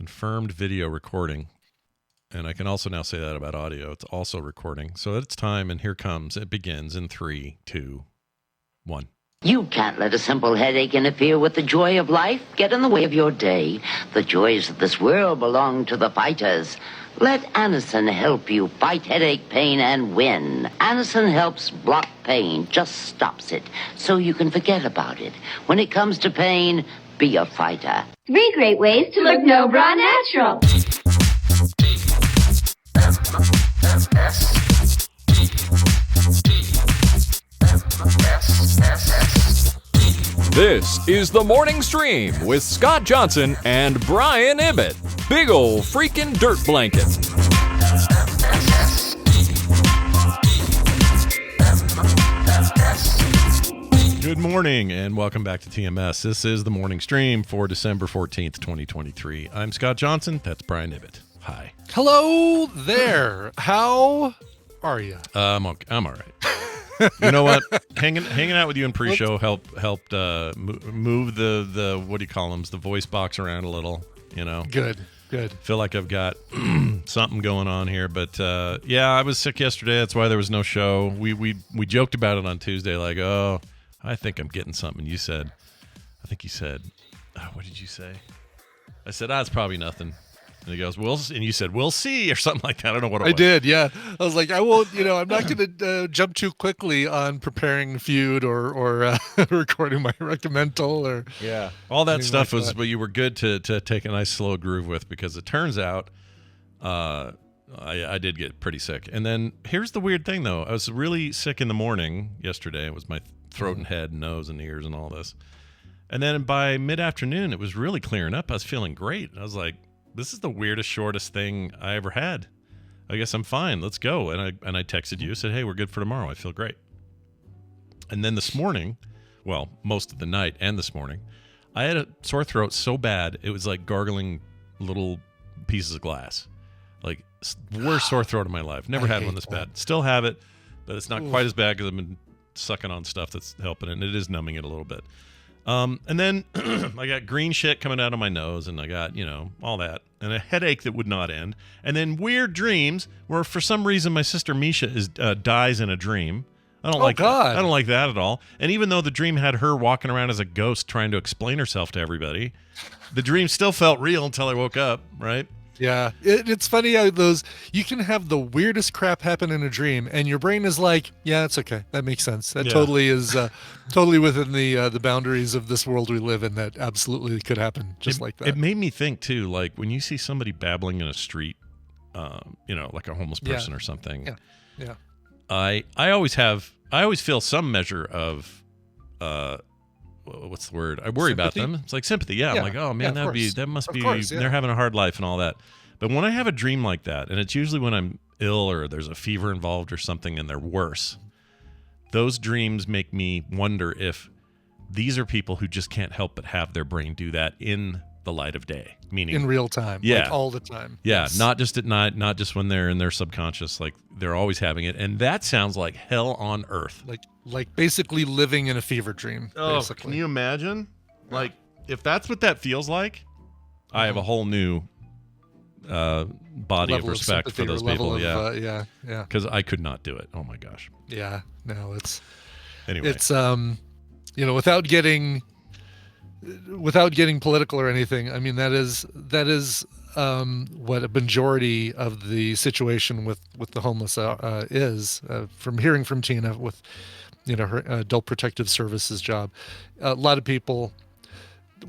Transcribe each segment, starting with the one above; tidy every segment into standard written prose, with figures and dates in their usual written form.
confirmed video recording. And I can also now say that about audio. It's also recording. So it's time, and here comes. It begins in 3, 2, 1. You can't let a simple headache interfere with the joy of life. Get in the way of your day. The joys of this world belong to the fighters. Let Anacin help you fight headache pain and win. Anacin helps block pain, just stops it, so you can forget about it. When it comes to pain, be a fighter. 3 great ways to look no bra natural. This is the Morning Stream with Scott Johnson and Brian Ibbett. Big ol' freaking dirt blanket. Good morning and welcome back to TMS. This is the Morning Stream for December 14th, 2023. I'm Scott Johnson. That's Brian Ibbett. Hi. Hello there. How are you? I'm all right. You know what? Hanging out with you in pre-show helped move the what do you call them? The voice box around a little. You know. Good. Feel like I've got something going on here, but yeah, I was sick yesterday. That's why there was no show. We joked about it on Tuesday, like, oh, I think I'm getting something. You said, what did you say? I said, it's probably nothing. And he goes, and you said, we'll see, or something like that. I don't know what it was. I did, yeah. I was like, I won't, I'm not going to jump too quickly on preparing feud or recording my recommendal or all that stuff was, but you were good to take a nice slow groove with, because it turns out I did get pretty sick. And then here's the weird thing, though. I was really sick in the morning yesterday. It was my throat and head and nose and ears and all this. And then by mid-afternoon, it was really clearing up. I was feeling great. I was like, this is the weirdest, shortest thing I ever had. I guess I'm fine. Let's go. And I texted you, said, hey, we're good for tomorrow. I feel great. And then this morning, well, most of the night and this morning, I had a sore throat so bad, it was like gargling little pieces of glass. Like, worst sore throat of my life. Never had one this bad. Still have it, but it's not quite as bad because I've been sucking on stuff that's helping it, and it is numbing it a little bit. And then I got green shit coming out of my nose, and I got, all that, and a headache that would not end. And then weird dreams where for some reason my sister Misha dies in a dream. I don't like that. I don't like that at all. And even though the dream had her walking around as a ghost trying to explain herself to everybody, the dream still felt real until I woke up, right? Yeah, it's funny how you can have the weirdest crap happen in a dream, and your brain is like, yeah, it's okay. That makes sense. That totally is totally within the boundaries of this world we live in. That absolutely could happen like that. It made me think, too, like when you see somebody babbling in a street, like a homeless person or something. Yeah. I always feel some measure of, what's the word? I worry sympathy? About them. It's like sympathy. Yeah. I'm like, oh man, that must be, course, they're having a hard life and all that. But when I have a dream like that, and it's usually when I'm ill or there's a fever involved or something and they're worse, those dreams make me wonder if these are people who just can't help but have their brain do that in the light of day, meaning in real time, like all the time. Yeah, yes. Not just at night, not just when they're in their subconscious, like they're always having it. And that sounds like hell on earth. Like basically living in a fever dream. Oh, basically. Can you imagine? Like, if that's what that feels like, I have a whole new body of respect for those people. Yeah. Because I could not do it. Oh my gosh. Yeah. No, anyway. It's without getting political or anything. I mean, that is what a majority of the situation with the homeless is. From hearing from Tina with her adult protective services job, a lot of people.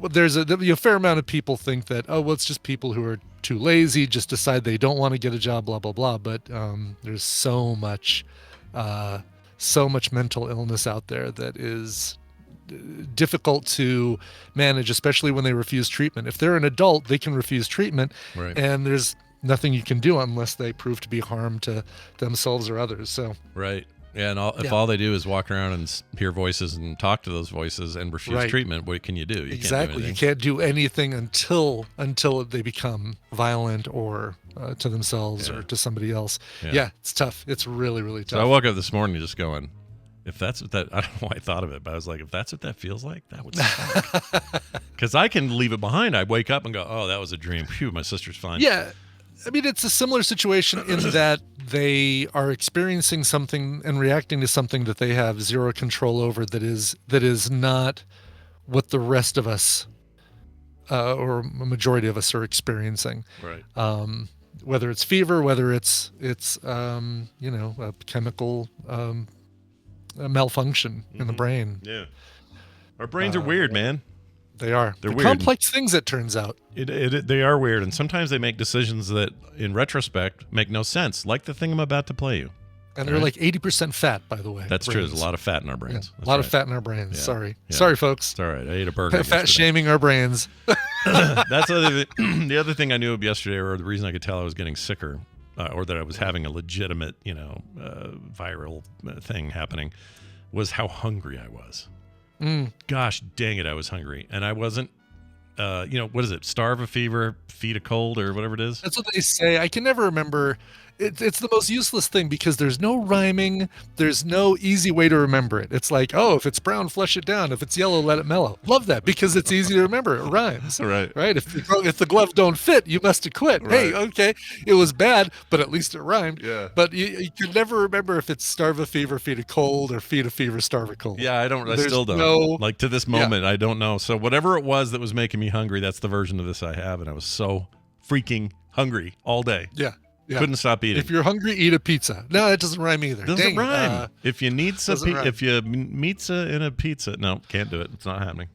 There's a fair amount of people think that it's just people who are too lazy, just decide they don't want to get a job, blah blah blah. But there's so much mental illness out there that is difficult to manage, especially when they refuse treatment. If they're an adult, they can refuse treatment, right, and there's nothing you can do unless they prove to be harm to themselves or others. So right. Yeah, and if all they do is walk around and hear voices and talk to those voices and refuse treatment, what can you do? You can't do anything until they become violent or to themselves or to somebody else. Yeah, it's tough. It's really, really tough. So I woke up this morning just going, If that's what that, I don't know why I thought of it, but I was like, if that's what that feels like, that would suck. Because I can leave it behind. I wake up and go, oh, that was a dream. Phew, my sister's fine. Yeah. I mean, it's a similar situation in that they are experiencing something and reacting to something that they have zero control over that is not what the rest of us or a majority of us are experiencing. Right. Whether it's fever, whether it's a chemical a malfunction in the brain. Yeah. Our brains are weird, man. They are. They're They're weird. complex things, it turns out. They are weird, and sometimes they make decisions that, in retrospect, make no sense, like the thing I'm about to play you. And they're like 80% fat, by the way. That's true. There's a lot of fat in our brains. Yeah, a lot of fat in our brains. Yeah. Sorry. Yeah. Sorry, folks. It's all right. I ate a burger Fat yesterday. shaming our brains. That's the other thing I knew of yesterday, or the reason I could tell I was getting sicker, or that I was having a legitimate, viral thing happening, was how hungry I was. Gosh dang it, I was hungry. And I wasn't, what is it? Starve a fever, feed a cold, or whatever it is? That's what they say. I can never remember. It's the most useless thing because there's no rhyming. There's no easy way to remember it. It's like, oh, if it's brown, flush it down. If it's yellow, let it mellow. Love that because it's easy to remember. It rhymes. Right. If the gloves don't fit, you must have quit. Right. Hey, okay, it was bad, but at least it rhymed. Yeah. But you can never remember if it's starve a fever, feed a cold, or feed a fever, starve a cold. Yeah, I still don't. Like to this moment, I don't know. So whatever it was that was making me hungry, that's the version of this I have. And I was so freaking hungry all day. Yeah. Yeah. Couldn't stop eating. If you're hungry, eat a pizza. No, that doesn't rhyme either. Doesn't rhyme. If you need some, rhyme. if you meatza in a pizza, no, can't do it. It's not happening.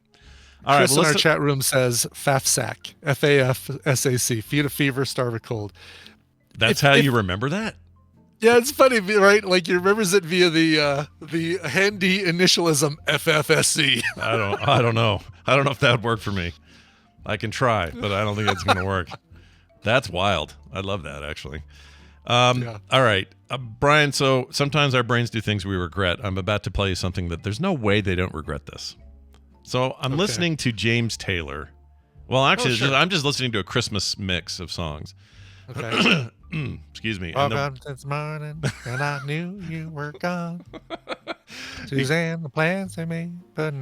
All Chris right, in our chat room says FAFSAC, FAFSAC, feed a fever, starve a cold. That's how you remember that? Yeah, it's funny, right? Like he remembers it via the handy initialism FFSC. I don't know. I don't know if that would work for me. I can try, but I don't think it's going to work. That's wild. I love that, actually. All right. Brian, so sometimes our brains do things we regret. I'm about to play you something that there's no way they don't regret this. So I'm listening to James Taylor. Well, actually, I'm just listening to a Christmas mix of songs. Okay. Excuse me. Woke up this morning and I knew you were gone. Suzanne, the plans they made, but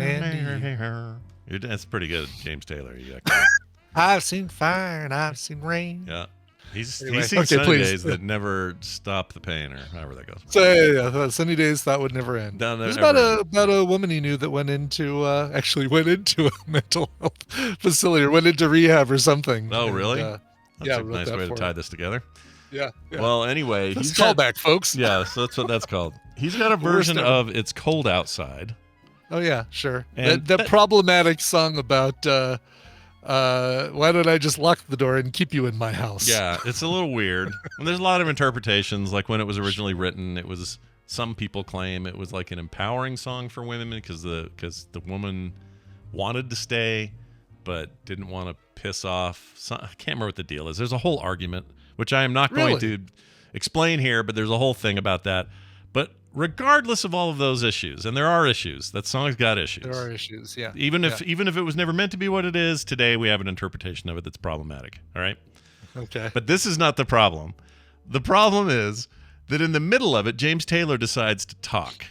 That's pretty good, James Taylor. I've seen fire and I've seen rain. Yeah. He's Anyway, seen sunny days that never stop the pain, or however that goes. So yeah, sunny days that would never end. There's about a woman he knew that went into a mental health facility or went into rehab or something. Oh, really? And, that's a nice way to tie this together. Yeah. Well, anyway, that's callback, folks. Yeah, so that's what that's called. He's got a version of "It's Cold Outside." Oh yeah, sure. And that problematic song about why don't I just lock the door and keep you in my house? Yeah, it's a little weird. And there's a lot of interpretations. Like when it was originally written, it was, some people claim it was like an empowering song for women because the woman wanted to stay but didn't want to piss off. I can't remember what the deal is. There's a whole argument, which I am not going to explain here, but there's a whole thing about that. But regardless of all of those issues, and there are issues, that song's got issues. There are issues, yeah. Even if it was never meant to be what it is, today we have an interpretation of it that's problematic. All right? Okay. But this is not the problem. The problem is that in the middle of it, James Taylor decides to talk.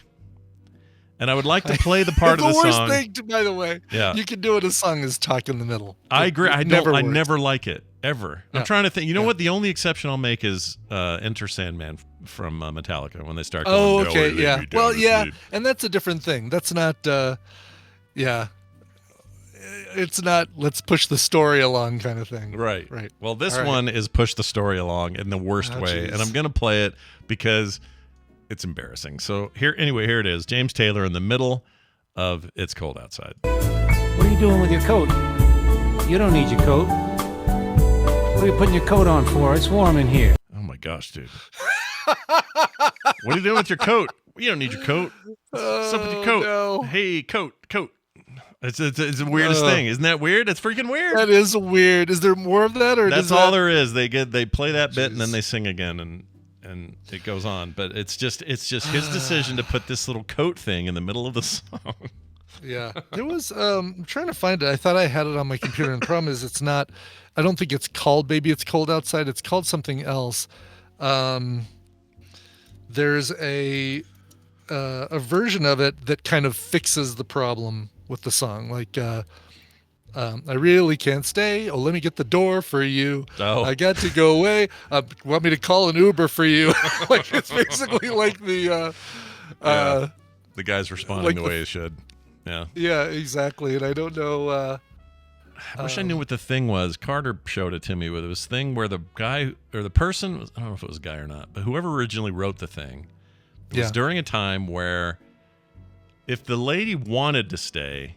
And I would like to play the part of the song. The worst thing, by the way. Yeah. You can do in a song is talk in the middle. I agree. I never like it, ever. Yeah. I'm trying to think. You know what? The only exception I'll make is Enter Sandman from Metallica when they start going, oh, okay, yeah. Well, yeah, sleep. and that's a different thing. That's not, it's not let's push the story along kind of thing. Right. Right. Well, this one is push the story along in the worst way. And I'm going to play it because it's embarrassing. So here it is. James Taylor in the middle of It's Cold Outside. What are you doing with your coat? You don't need your coat. What are you putting your coat on for? It's warm in here. Oh my gosh, dude. What are you doing with your coat? You don't need your coat. What's up with your coat? No. Hey, coat. It's the weirdest thing. Isn't that weird? It's freaking weird. That is weird. Is there more of that, or that's all there is? They play that bit and then they sing again and it goes on. But it's just his decision to put this little coat thing in the middle of the song. Yeah, there was. I'm trying to find it. I thought I had it on my computer, and the problem is it's not. I don't think it's called "Baby It's Cold Outside." It's called something else. There's a a version of it that kind of fixes the problem with the song. Like, I really can't stay. Oh, let me get the door for you. Oh. I got to go away. Want me to call an Uber for you? Like, it's basically like the guy's responding like the way he should. Yeah. Yeah, exactly. And I don't know. I wish I knew what the thing was. Carter showed it to me with this thing where the guy or the person, I don't know if it was a guy or not, but whoever originally wrote the thing, it was during a time where if the lady wanted to stay,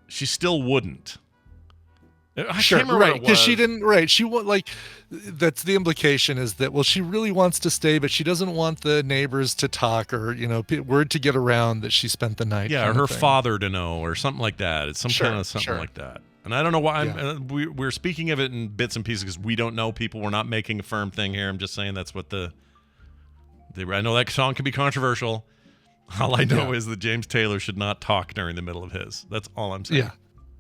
she still wouldn't. I can't remember what it because was. she didn't. Right, she like that's the implication is that she really wants to stay, but she doesn't want the neighbors to talk or word to get around that she spent the night. Yeah, or her father to know or something like that. It's some kind of something like that. And I don't know why we're speaking of it in bits and pieces because we don't know people. We're not making a firm thing here. I'm just saying that's what I know that song can be controversial. All I know is that James Taylor should not talk during the middle of his. That's all I'm saying.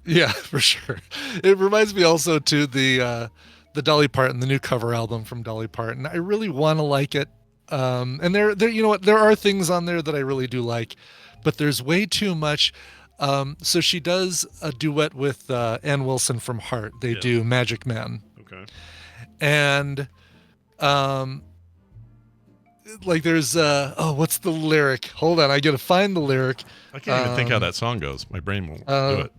Yeah, for sure. It reminds me also to the Dolly Parton, the new cover album from Dolly Parton. I really want to like it. And there, you know what? There are things on there that I really do like, but there's way too much. So she does a duet with Ann Wilson from Heart. They do Magic Man. Okay. And like there's what's the lyric? Hold on, I gotta find the lyric. I can't even think how that song goes. My brain won't do it.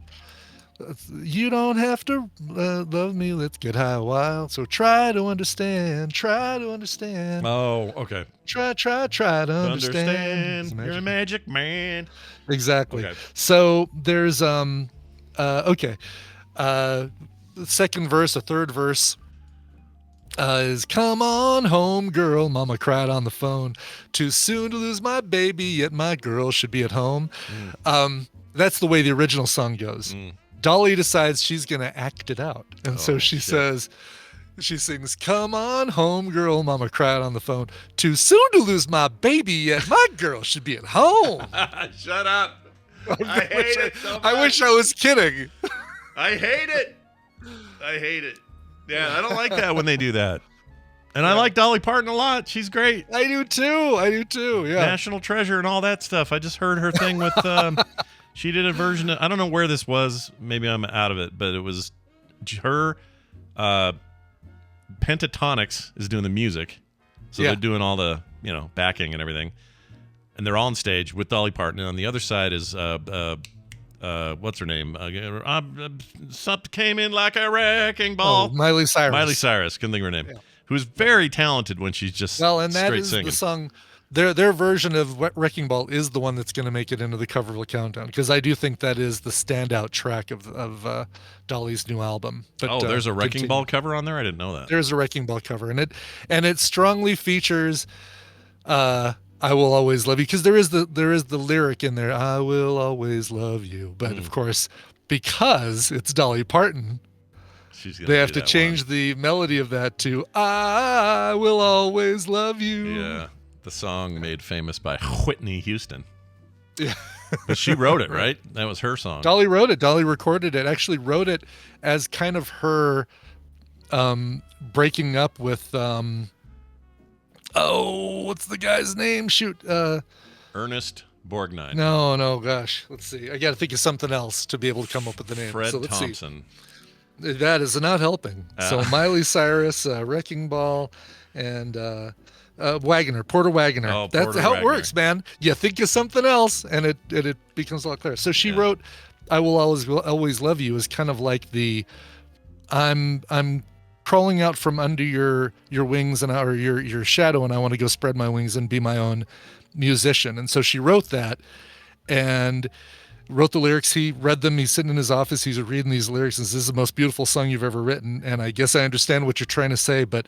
You don't have to love me. Let's get high a while. So try to understand. Try to understand. Oh, okay. Try to understand. You're a magic man. Exactly. Okay. So there's the second verse, a third verse. Is come on home, girl. Mama cried on the phone. Too soon to lose my baby, yet my girl should be at home. That's the way the original song goes. Dolly decides she's going to act it out. And so she says, she sings, come on home, girl. Mama cried on the phone. Too soon to lose my baby, yet my girl should be at home. Shut up. I hate it so much. I wish I was kidding. I hate it. I hate it. Yeah, I don't like that when they do that. And I like Dolly Parton a lot. She's great. I do too. Yeah. National treasure and all that stuff. I just heard her thing with she did a version of, I don't know where this was. Maybe I'm out of it, but it was her Pentatonics is doing the music. So they're doing all the, backing and everything. And they're all on stage with Dolly Parton. And on the other side is what's her name? Something came in like a wrecking ball. Miley Cyrus. Miley Cyrus, couldn't think of her name. Yeah. Who's very talented when she's just and that straight is singing. The song. Their version of Wrecking Ball is the one that's going to make it into the Coverville Countdown because I do think that is the standout track of Dolly's new album. But, there's a Wrecking Ball cover on there. I didn't know that. There's a Wrecking Ball cover, and it strongly features "I Will Always Love You" because there is the lyric in there. I will always love you, but of course, because it's Dolly Parton, they have to change the melody of that to "I will always love you." Yeah. The song made famous by Whitney Houston. Yeah. But she wrote it, right? That was her song. Dolly wrote it. Dolly recorded it. Actually wrote it as kind of her breaking up with what's the guy's name? Shoot. Ernest Borgnine. No, gosh. Let's see. I got to think of something else to be able to come up with the name. Fred let's Thompson. See. That is not helping. So Miley Cyrus, Wrecking Ball, and Porter Wagoner. Oh, That's Porter how Wagoner. it works, man. You think of something else, and it becomes a lot clearer. So she wrote, "I will always love you" is kind of like the, I'm crawling out from under your wings or your shadow, and I want to go spread my wings and be my own musician. And so she wrote that, and wrote the lyrics. He read them. He's sitting in his office. He's reading these lyrics and says, "This is the most beautiful song you've ever written. And I guess I understand what you're trying to say, but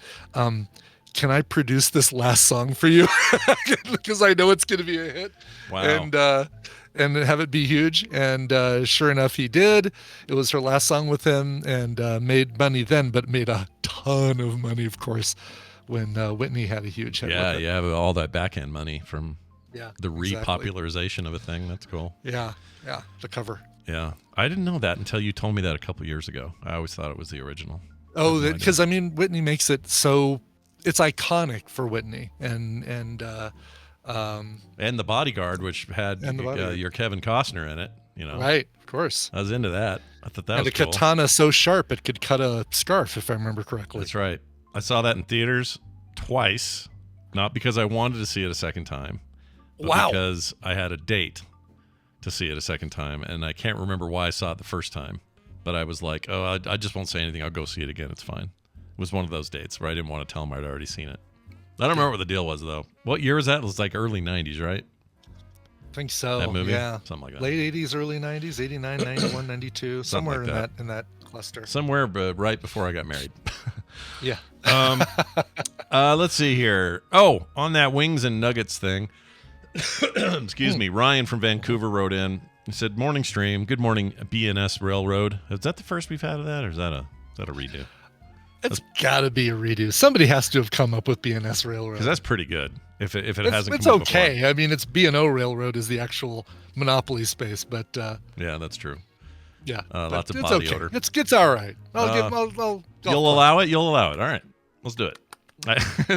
can I produce this last song for you?" Because I know it's going to be a hit. Wow. And have it be huge. And sure enough, he did. It was her last song with him and made money then, but made a ton of money, of course, when Whitney had a huge hit. Yeah, with it. you have all that back end money from the exactly. repopularization of a thing. That's cool. Yeah, the cover. Yeah. I didn't know that until you told me that a couple years ago. I always thought it was the original. Oh, because Whitney makes it so it's iconic for Whitney, and And The Bodyguard, which had your Kevin Costner in it. You know, right? Of course, I was into that. I thought that was cool. And a katana so sharp it could cut a scarf, if I remember correctly. That's right. I saw that in theaters twice, not because I wanted to see it a second time, but because I had a date to see it a second time, and I can't remember why I saw it the first time. But I was like, oh, I just won't say anything. I'll go see it again. It's fine. It was one of those dates where I didn't want to tell him I'd already seen it. I don't remember what the deal was, though. What year was that? It was like early 90s, right? I think so. That movie? Yeah. Something like that. Late 80s, early 90s, 89, 91, 92, somewhere like in that cluster. Somewhere right before I got married. Yeah. Let's see here. Oh, on that wings and nuggets thing. Excuse me. Ryan from Vancouver wrote in. He said, "Morning stream. Good morning, BNS Railroad." Is that the first we've had of that, or is that a redo? It's got to be a redo. Somebody has to have come up with BNS Railroad. Because that's pretty good. If it hasn't, it's come up okay. before. I mean, it's B&O Railroad is the actual monopoly space, but yeah, that's true. Yeah, lots of body odor. It's all right. I'll You'll allow it. You'll allow it. All right, let's do it.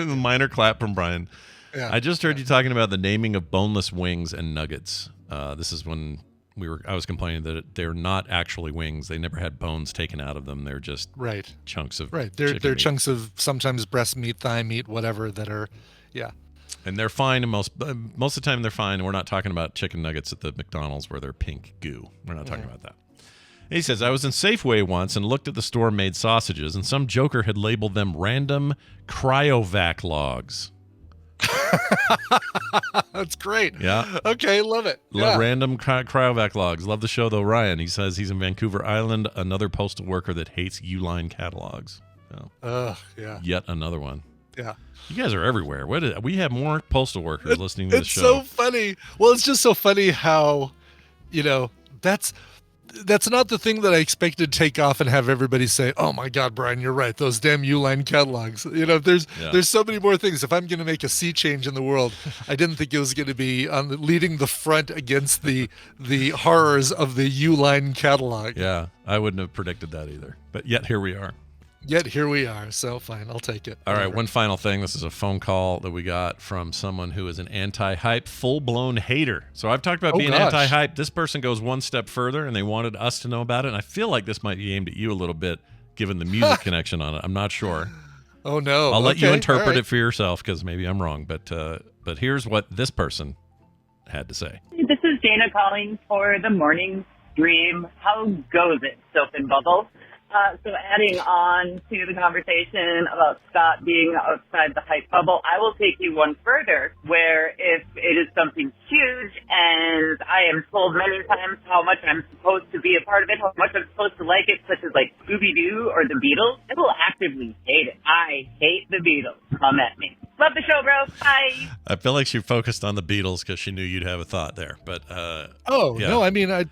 Minor clap from Brian. Yeah. I just heard you talking about the naming of boneless wings and nuggets. This is when I was complaining that they're not actually wings. They never had bones taken out of them. They're just chunks of They're meat. chunks of sometimes breast meat, thigh meat, whatever that are, yeah. And they're fine. And most of the time they're fine. We're not talking about chicken nuggets at the McDonald's where they're pink goo. We're not talking about that. He says, I was in Safeway once and looked at the store-made sausages, and some joker had labeled them random cryovac logs. That's great. Yeah. Okay, love it. Yeah. Random cryovac logs. Love the show, though, Ryan. He says he's in Vancouver Island, another postal worker that hates Uline catalogs. So, yeah. Yet another one. Yeah. You guys are everywhere. We have more postal workers listening to the show. It's so funny. Well, it's just so funny how, that's not the thing that I expected to take off and have everybody say, "Oh my God, Brian, you're right. Those damn Uline catalogs." There's so many more things. If I'm going to make a sea change in the world, I didn't think it was going to be leading the front against the horrors of the Uline catalog. Yeah, I wouldn't have predicted that either. But yet here we are. So fine, I'll take it. All right, one final thing. This is a phone call that we got from someone who is an anti-hype, full-blown hater. So I've talked about being anti-hype. This person goes one step further, and they wanted us to know about it. And I feel like this might be aimed at you a little bit, given the music connection on it. I'm not sure. Oh, no. I'll let you interpret it for yourself, because maybe I'm wrong. But here's what this person had to say. This is Dana calling for the morning stream. How goes it, Soap and Bubble? So adding on to the conversation about Scott being outside the hype bubble, I will take you one further, where if it is something huge and I am told many times how much I'm supposed to be a part of it, how much I'm supposed to like it, such as like Scooby Doo or the Beatles, I will actively hate it. I hate the Beatles. Come at me. Love the show, bro. Bye. I feel like she focused on the Beatles because she knew you'd have a thought there. But no, I mean, I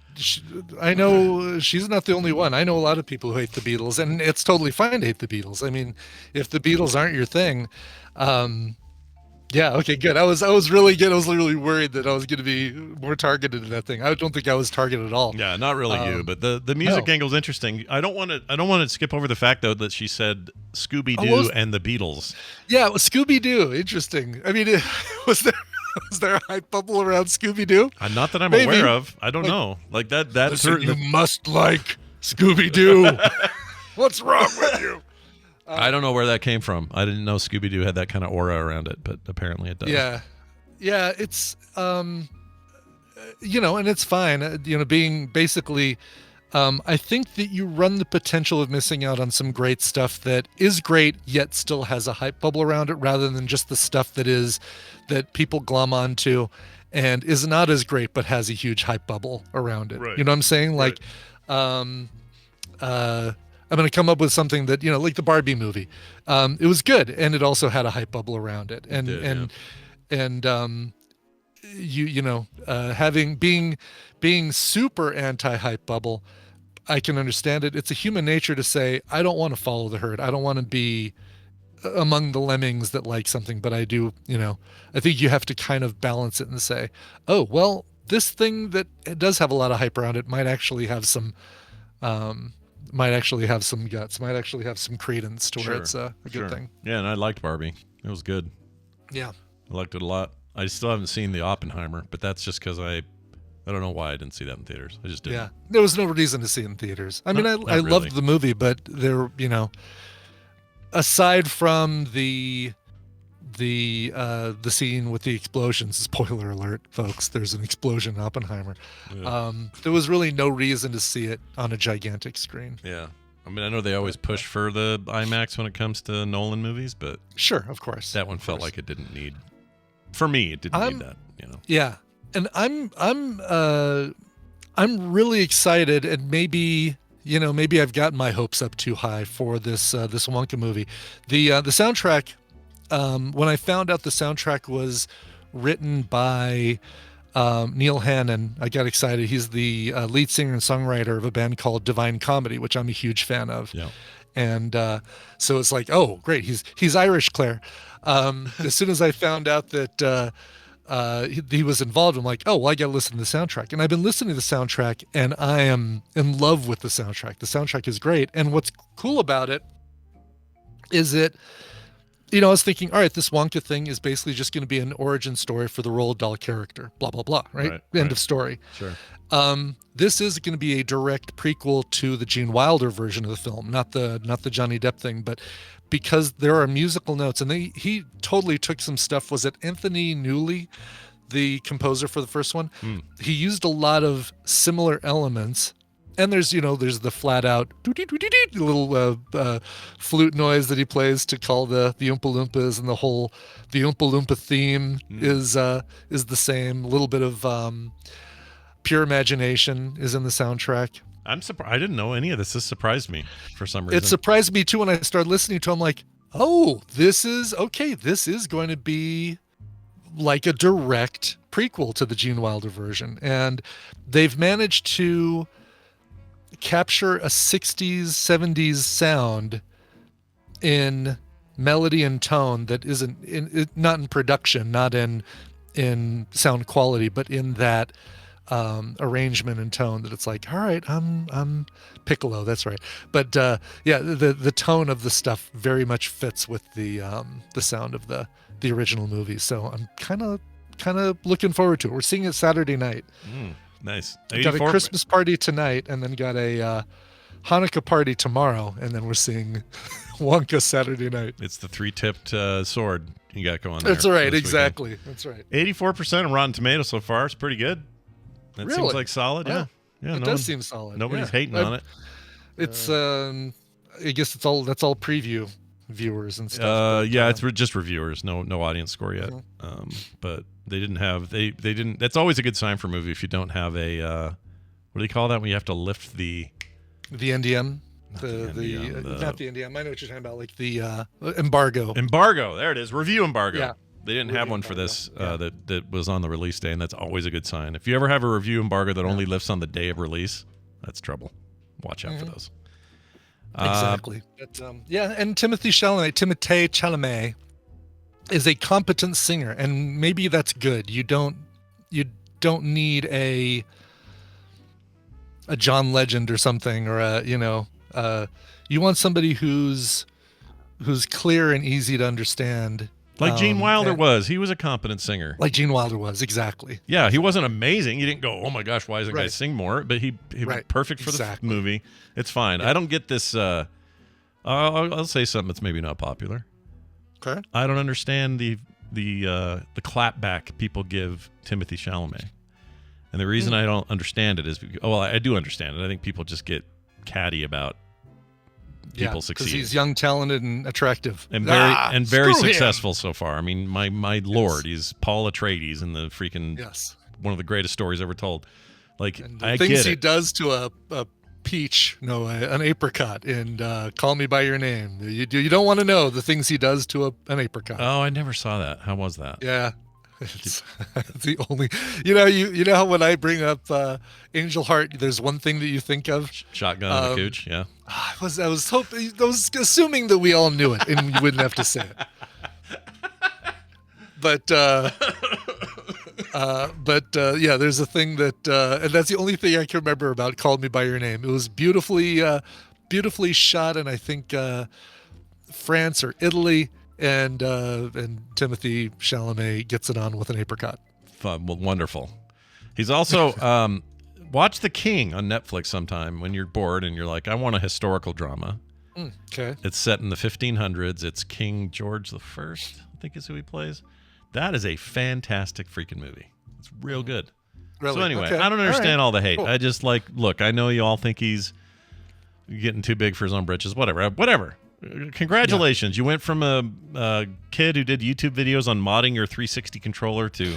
know she's not the only one. I know a lot of people who hate the Beatles, and it's totally fine to hate the Beatles. I mean, if the Beatles aren't your thing, yeah, okay, good. I was really good. I was really worried that I was going to be more targeted in that thing. I don't think I was targeted at all. Yeah, not really you, but the music angle's interesting. I don't want to skip over the fact though that she said Scooby Doo and the Beatles. Yeah, it was Scooby Doo. Interesting. I mean, was there a hype bubble around Scooby Doo? Not that I'm aware of. I don't know. Like that. Listen, you must like Scooby Doo. What's wrong with you? I don't know where that came from. I didn't know Scooby Doo had that kind of aura around it, but apparently it does. Yeah, it's and it's fine. Being basically, I think that you run the potential of missing out on some great stuff that is great yet still has a hype bubble around it, rather than just the stuff that people glom onto and is not as great but has a huge hype bubble around it. Right. You know what I'm saying? Like, I'm going to come up with something that, like the Barbie movie. It was good, and it also had a hype bubble around it. Being super anti-hype bubble, I can understand it. It's a human nature to say, I don't want to follow the herd. I don't want to be among the lemmings that like something, but I do, I think you have to kind of balance it and say, oh, well, this thing that it does have a lot of hype around it might actually have some guts, might actually have some credence to where it's a good thing. Yeah, and I liked Barbie. It was good. Yeah. I liked it a lot. I still haven't seen the Oppenheimer, but that's just because I don't know why I didn't see that in theaters. I just didn't. Yeah, there was no reason to see it in theaters. I mean, I really. loved the movie, but there, aside from the scene with the explosions, spoiler alert, folks, there's an explosion in Oppenheimer. Yeah. There was really no reason to see it on a gigantic screen. Yeah. I mean, I know they always push for the IMAX when it comes to Nolan movies, but Sure, of course. that one felt like it didn't need. For me, it didn't need that. Yeah, and I'm really excited, and maybe I've gotten my hopes up too high for this Wonka movie. The soundtrack. When I found out the soundtrack was written by Neil Hannon, I got excited. He's the lead singer and songwriter of a band called Divine Comedy, which I'm a huge fan of. Yeah. And so it's like, oh, great, he's Irish, Claire. As soon as I found out that he was involved, I'm like, oh, well, I got to listen to the soundtrack. And I've been listening to the soundtrack, and I am in love with the soundtrack. The soundtrack is great. And what's cool about it is it, I was thinking, all right, this Wonka thing is basically just going to be an origin story for the Roald Dahl character, blah, blah, blah, right? End of story. Sure. This is going to be a direct prequel to the Gene Wilder version of the film, not the Johnny Depp thing, but because there are musical notes, and he totally took some stuff. Was it Anthony Newley, the composer for the first one? He used a lot of similar elements. And there's the flat out little flute noise that he plays to call the Oompa Loompas, and the Oompa Loompa theme is the same. A little bit of Pure Imagination is in the soundtrack. I'm surprised. I didn't know any of this. This surprised me for some reason. It surprised me too when I started listening to him. Like, oh, this is going to be like a direct prequel to the Gene Wilder version, and they've managed to capture a 60s 70s sound in melody and tone that isn't not in production, not in sound quality, but in that arrangement and tone, that it's like, all right, I'm Piccolo, that's right. But the tone of the stuff very much fits with the sound of the original movie. So I'm kind of looking forward to it. We're seeing it Saturday night. Nice. Got a Christmas party tonight, and then got a Hanukkah party tomorrow, and then we're seeing Wonka Saturday night. It's the 3-tipped sword you got going there. That's right, exactly. Weekend. That's right. 84% on Rotten Tomatoes so far. It's pretty good. That really? Seems like solid. Wow. Yeah. It does seem solid. Nobody's hating on it. It's I guess that's all preview viewers and stuff. It's just reviewers. No audience score yet. But they didn't have they didn't. That's always a good sign for a movie if you don't have a what do you call that when you have to lift the NDM. Not the NDM. I know what you're talking about, like the embargo. Embargo. There it is. Review embargo. Yeah. They didn't have one for this that was on the release day, and that's always a good sign. If you ever have a review embargo that only lifts on the day of release, that's trouble. Watch out for those. Exactly. But, and Timothée Chalamet is a competent singer, and maybe that's good. You don't need a John Legend or something, or you want somebody who's clear and easy to understand. Like Gene Wilder was. He was a competent singer. Like Gene Wilder was, exactly. Yeah, he wasn't amazing. You didn't go, oh my gosh, why doesn't guy sing more? But he was perfect for the movie. It's fine. Yeah. I don't get this. I'll say something that's maybe not popular. Okay. I don't understand the clapback people give Timothée Chalamet. And the reason I don't understand it is, I do understand it. I think people just get catty about people succeeding. Because he's young, talented, and attractive, and very successful so far. I mean, my lord, he's Paul Atreides in the freaking one of the greatest stories ever told. Like, I get things he does to a peach, an apricot, and Call Me by Your Name. You don't want to know the things he does to an apricot. Oh, I never saw that. How was that? Yeah. It's the only, you know how when I bring up Angel Heart, there's one thing that you think of: shotgun and a cooch. Yeah, I was assuming that we all knew it and you wouldn't have to say it. But there's a thing that, and that's the only thing I can remember about Call Me by Your Name. It was beautifully shot in, I think, France or Italy. and Timothée Chalamet gets it on with an apricot. Fun, wonderful. He's also watch The King on Netflix sometime when you're bored and you're like, I want a historical drama. Okay. It's set in the 1500s. It's King George the First, I think is who he plays. That is a fantastic freaking movie. It's real good. Really? So anyway, Okay. I don't understand all the hate. Cool. I just look, I know you all think he's getting too big for his own britches. Whatever. Congratulations. You went from a kid who did YouTube videos on modding your 360 controller to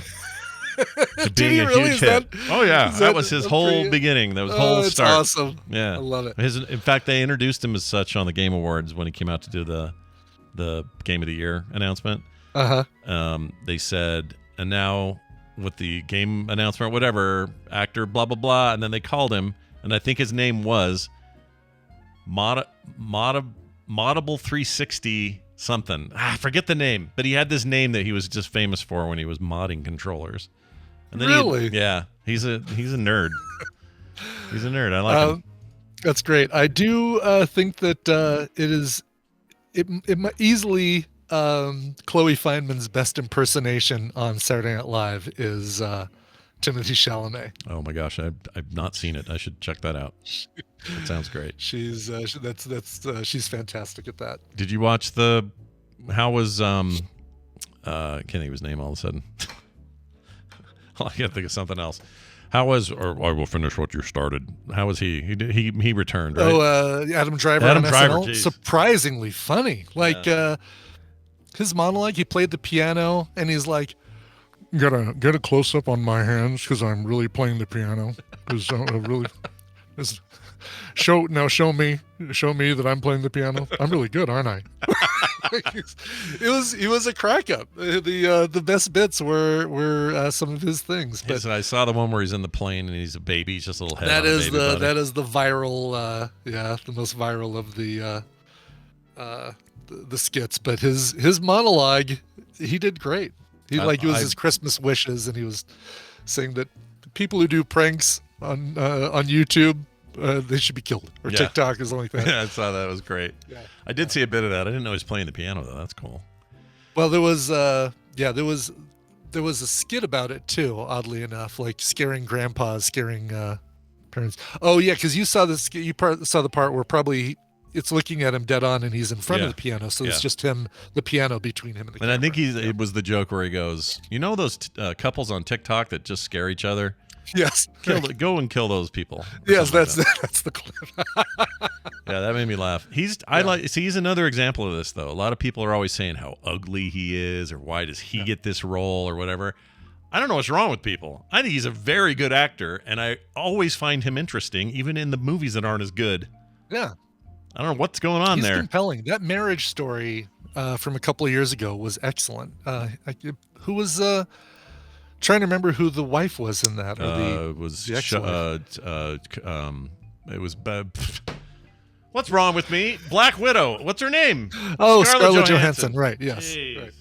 being a huge hit. Oh yeah, that was his whole beginning. That was whole it's start. Awesome. Yeah, I love it. In fact, they introduced him as such on the Game Awards when he came out to do the Game of the Year announcement. They said, and now with the game announcement, whatever, actor blah blah blah, and then they called him, and I think his name was Moddable 360 something. I forget the name, but he had this name that he was just famous for when he was modding controllers. And then Really? He's a nerd. He's a nerd. I like him. That's great. I do think that it might easily Chloe Feynman's best impersonation on Saturday Night Live is Timothée Chalamet. Oh my gosh, I've not seen it. I should check that out. That sounds great. She's she's fantastic at that. Did you watch how was I can't think of his name all of a sudden. I can't think of something else. How was, or I will finish what you started. How was he? He returned, right? Oh, Adam Driver Adam on Driver, SNL. geez. Surprisingly funny. Like his monologue, he played the piano and he's like, "Gotta get a close up on my hands because I'm really playing the piano. Because show me that I'm playing the piano. I'm really good, aren't I?" It was a crack up. The best bits were some of his things. But Yes, and I saw the one where he's in the plane and he's a baby. He's just a little head. that on a is baby body. that is the viral the most viral of the skits. But his monologue, he did great. It was his Christmas wishes, and he was saying that people who do pranks on YouTube, they should be killed, or Yeah. TikTok or something like that. Yeah, I saw that. It was great. Yeah. I did see a bit of that. I didn't know he was playing the piano though. That's cool. Well, there was a skit about it too. Oddly enough, like scaring grandpas, scaring parents. Oh yeah, because you saw this. You saw the part where probably it's looking at him dead on, and he's in front of the piano, so it's just him, the piano between him and the. And I camera. think it was the joke where he goes, you know those couples on TikTok that just scare each other? Yes. Go and kill those people. Yes, Something like that. that's the clip. Yeah, that made me laugh. He's another example of this though. A lot of people are always saying how ugly he is, or why does he get this role, or whatever. I don't know what's wrong with people. I think he's a very good actor, and I always find him interesting, even in the movies that aren't as good. Yeah. I don't know what's going on He's there. compelling. That Marriage Story from a couple of years ago was excellent. Who was trying to remember who the wife was in that? It was the ex-wife. it was what's wrong with me? Black Widow. What's her name? Oh, Scarlett Johansson. Right. Yes. Jeez. Right.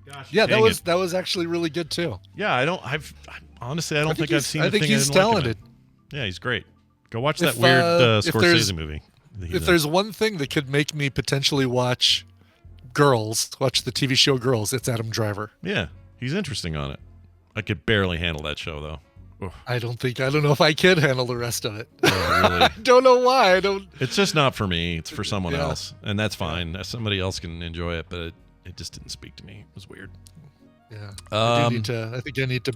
Gosh, Yeah, dang it. that was actually really good too. Yeah, I don't think I've seen. I think he's talented. talented. Yeah, he's great. Go watch If, that weird if there's- Scorsese movie. If there's one thing that could make me potentially watch the TV show Girls, it's Adam Driver. Yeah, he's interesting on it. I could barely handle that show though. Oof. I don't know if I could handle the rest of it. Oh, really? I don't know why. I don't. It's just not for me. It's for someone Yeah. else, and that's fine. Somebody else can enjoy it, but it just didn't speak to me. It was weird. Yeah. I think I need to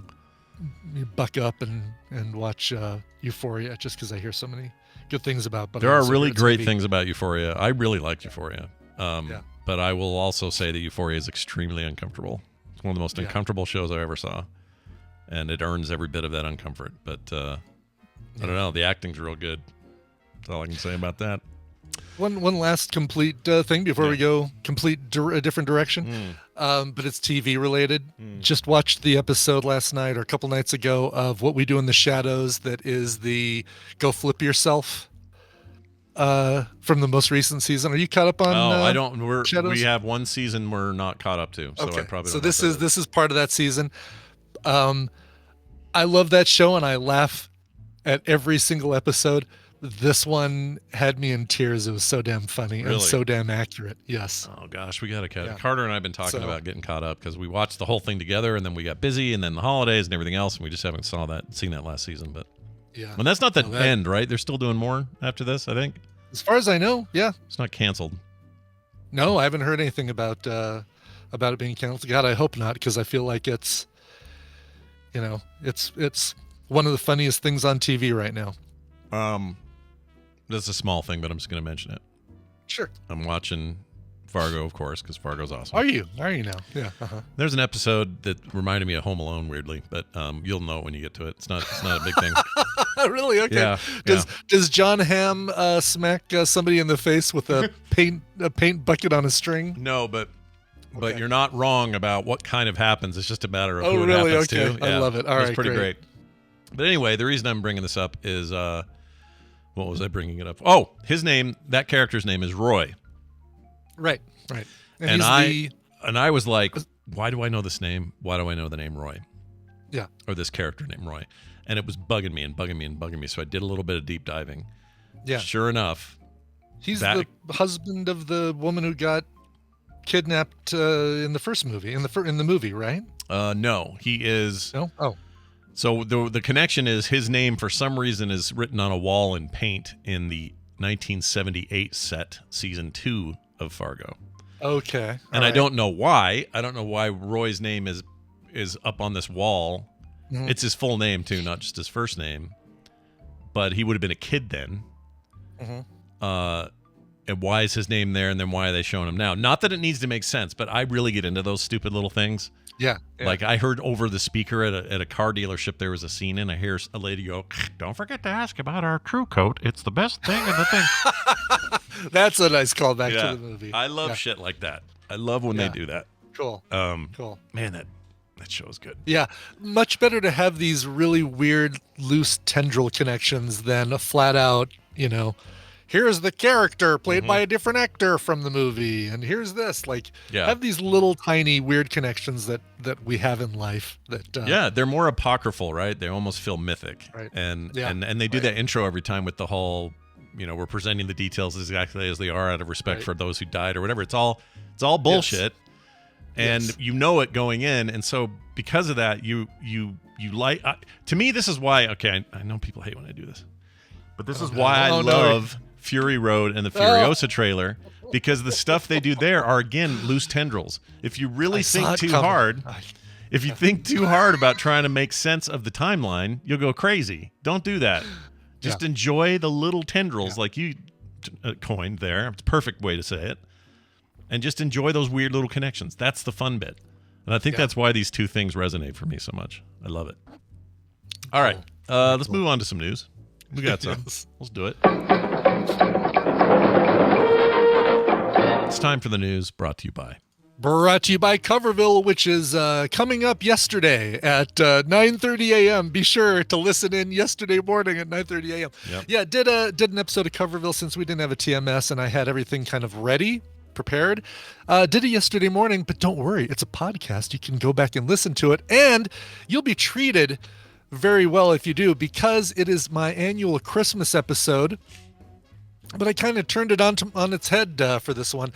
buck up and watch Euphoria, just because I hear so many good things about. But There I are also really hear it's great gonna be- things about Euphoria. I really liked Euphoria. Yeah. But I will also say that Euphoria is extremely uncomfortable. It's one of the most uncomfortable shows I ever saw. And it earns every bit of that uncomfort. But I don't know. The acting's real good. That's all I can say about that. One last complete thing before we go a different direction, but it's TV related. Just watched the episode last night or a couple nights ago of What We Do in the Shadows. That is the Go Flip Yourself from the most recent season. Are you caught up on? I don't. Shadows? We have one season we're not caught up to, so Okay. I probably. So Don't know what that this is part of that season. I love that show and I laugh at every single episode. This one had me in tears. It was so damn funny Really? and so damn accurate. Yes. Oh gosh, we got to cut. Yeah. Carter and I have been talking about getting caught up because we watched the whole thing together, and then we got busy, and then the holidays and everything else, and we just haven't seen that last season. But Yeah. and that's not the end, right? They're still doing more after this, I think. As far as I know, yeah. It's not canceled. No, I haven't heard anything about it being canceled. God, I hope not, because I feel like it's one of the funniest things on TV right now. That's a small thing, but I'm just going to mention it. Sure. I'm watching Fargo, of course, because Fargo's awesome. Are you now? Yeah. Uh-huh. There's an episode that reminded me of Home Alone, weirdly, but you'll know it when you get to it. It's not a big thing. Really? Okay. Yeah. Does John Hamm smack somebody in the face with a paint bucket on a string? No, but Okay. you're not wrong about what kind of happens. It's just a matter of Oh, who it really? happens Okay. to. I love it. All It's right, pretty great. great. But anyway, the reason I'm bringing this up is what was I bringing it up? Oh, that character's name is Roy. Right. And I was like, why do I know this name? Why do I know the name Roy? Yeah. Or this character named Roy. And it was bugging me. So I did a little bit of deep diving. Yeah. Sure enough. He's the husband of the woman who got kidnapped in the first movie, in the movie, right? No, he is. No? Oh. So the connection is his name for some reason is written on a wall in paint in the 1978 set, season 2 of Fargo. Okay. And I don't know why. I don't know why Roy's name is up on this wall. Mhm. It's his full name too, not just his first name. But he would have been a kid then. Mm-hmm. And why is his name there? And then why are they showing him now? Not that it needs to make sense, but I really get into those stupid little things. Yeah. Like I heard over the speaker at a car dealership, there was a scene, and I hear a lady go, "Don't forget to ask about our True Coat. It's the best thing in the thing." That's a nice callback to the movie. I love shit like that. I love when they do that. Cool. Cool. Man, that show is good. Yeah, much better to have these really weird, loose tendril connections than a flat out, here's the character played by a different actor from the movie, and here's this. Have these little tiny weird connections that we have in life. They're more apocryphal, right? They almost feel mythic, Right. and they do that intro every time with the whole, we're presenting the details exactly as they are out of respect for those who died or whatever. It's all bullshit. And it going in, and so because of that, you like. To me, this is why. Okay, I know people hate when I do this, but this is why I love Fury Road and the Furiosa trailer, because the stuff they do there are again loose tendrils. If you really think too hard, if you think too hard about trying to make sense of the timeline, you'll go crazy. Don't do that. Just enjoy the little tendrils, like you coined there. It's a perfect way to say it. And just enjoy those weird little connections. That's the fun bit. And I think that's why these two things resonate for me so much. I love it. All right. Let's move on to some news. We got some. Let's do it. It's time for the news, brought to you by Coverville, which is coming up yesterday at 9:30 a.m. Be sure to listen in yesterday morning at 9:30 a.m. Yep. Yeah, did an episode of Coverville since we didn't have a TMS, and I had everything kind of ready. Prepared. Did it yesterday morning, but don't worry, it's a podcast. You can go back and listen to it, and you'll be treated very well if you do, because it is my annual Christmas episode. But I kind of turned it on its head for this one.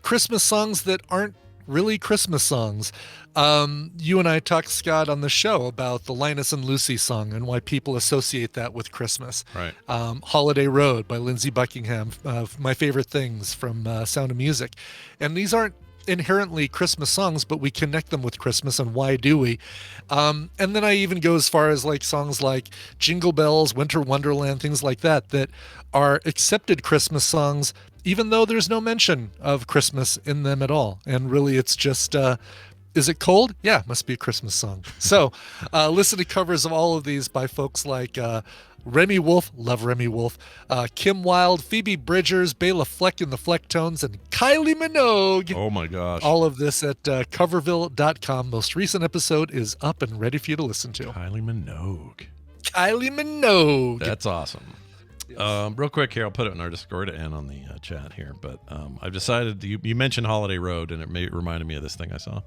Christmas songs that aren't really Christmas songs. You and I talked, Scott, on the show about the Linus and Lucy song and why people associate that with Christmas. Right. Holiday Road by Lindsey Buckingham, my favorite things from Sound of Music. And these aren't inherently Christmas songs, but we connect them with Christmas, and why do we? And then I even go as far as songs like Jingle Bells, Winter Wonderland, things like that are accepted Christmas songs, even though there's no mention of Christmas in them at all. And really it's just, is it cold? Yeah, must be a Christmas song. So listen to covers of all of these by folks like Remy Wolf, love Remy Wolf, Kim Wilde, Phoebe Bridgers, Bela Fleck in the Flecktones, and Kylie Minogue. Oh my gosh. All of this at coverville.com. Most recent episode is up and ready for you to listen to. Kylie Minogue. Kylie Minogue. That's awesome. Yes. Real quick here, I'll put it in our Discord and on the chat here, but I've decided, you mentioned Holiday Road, and it reminded me of this thing I saw.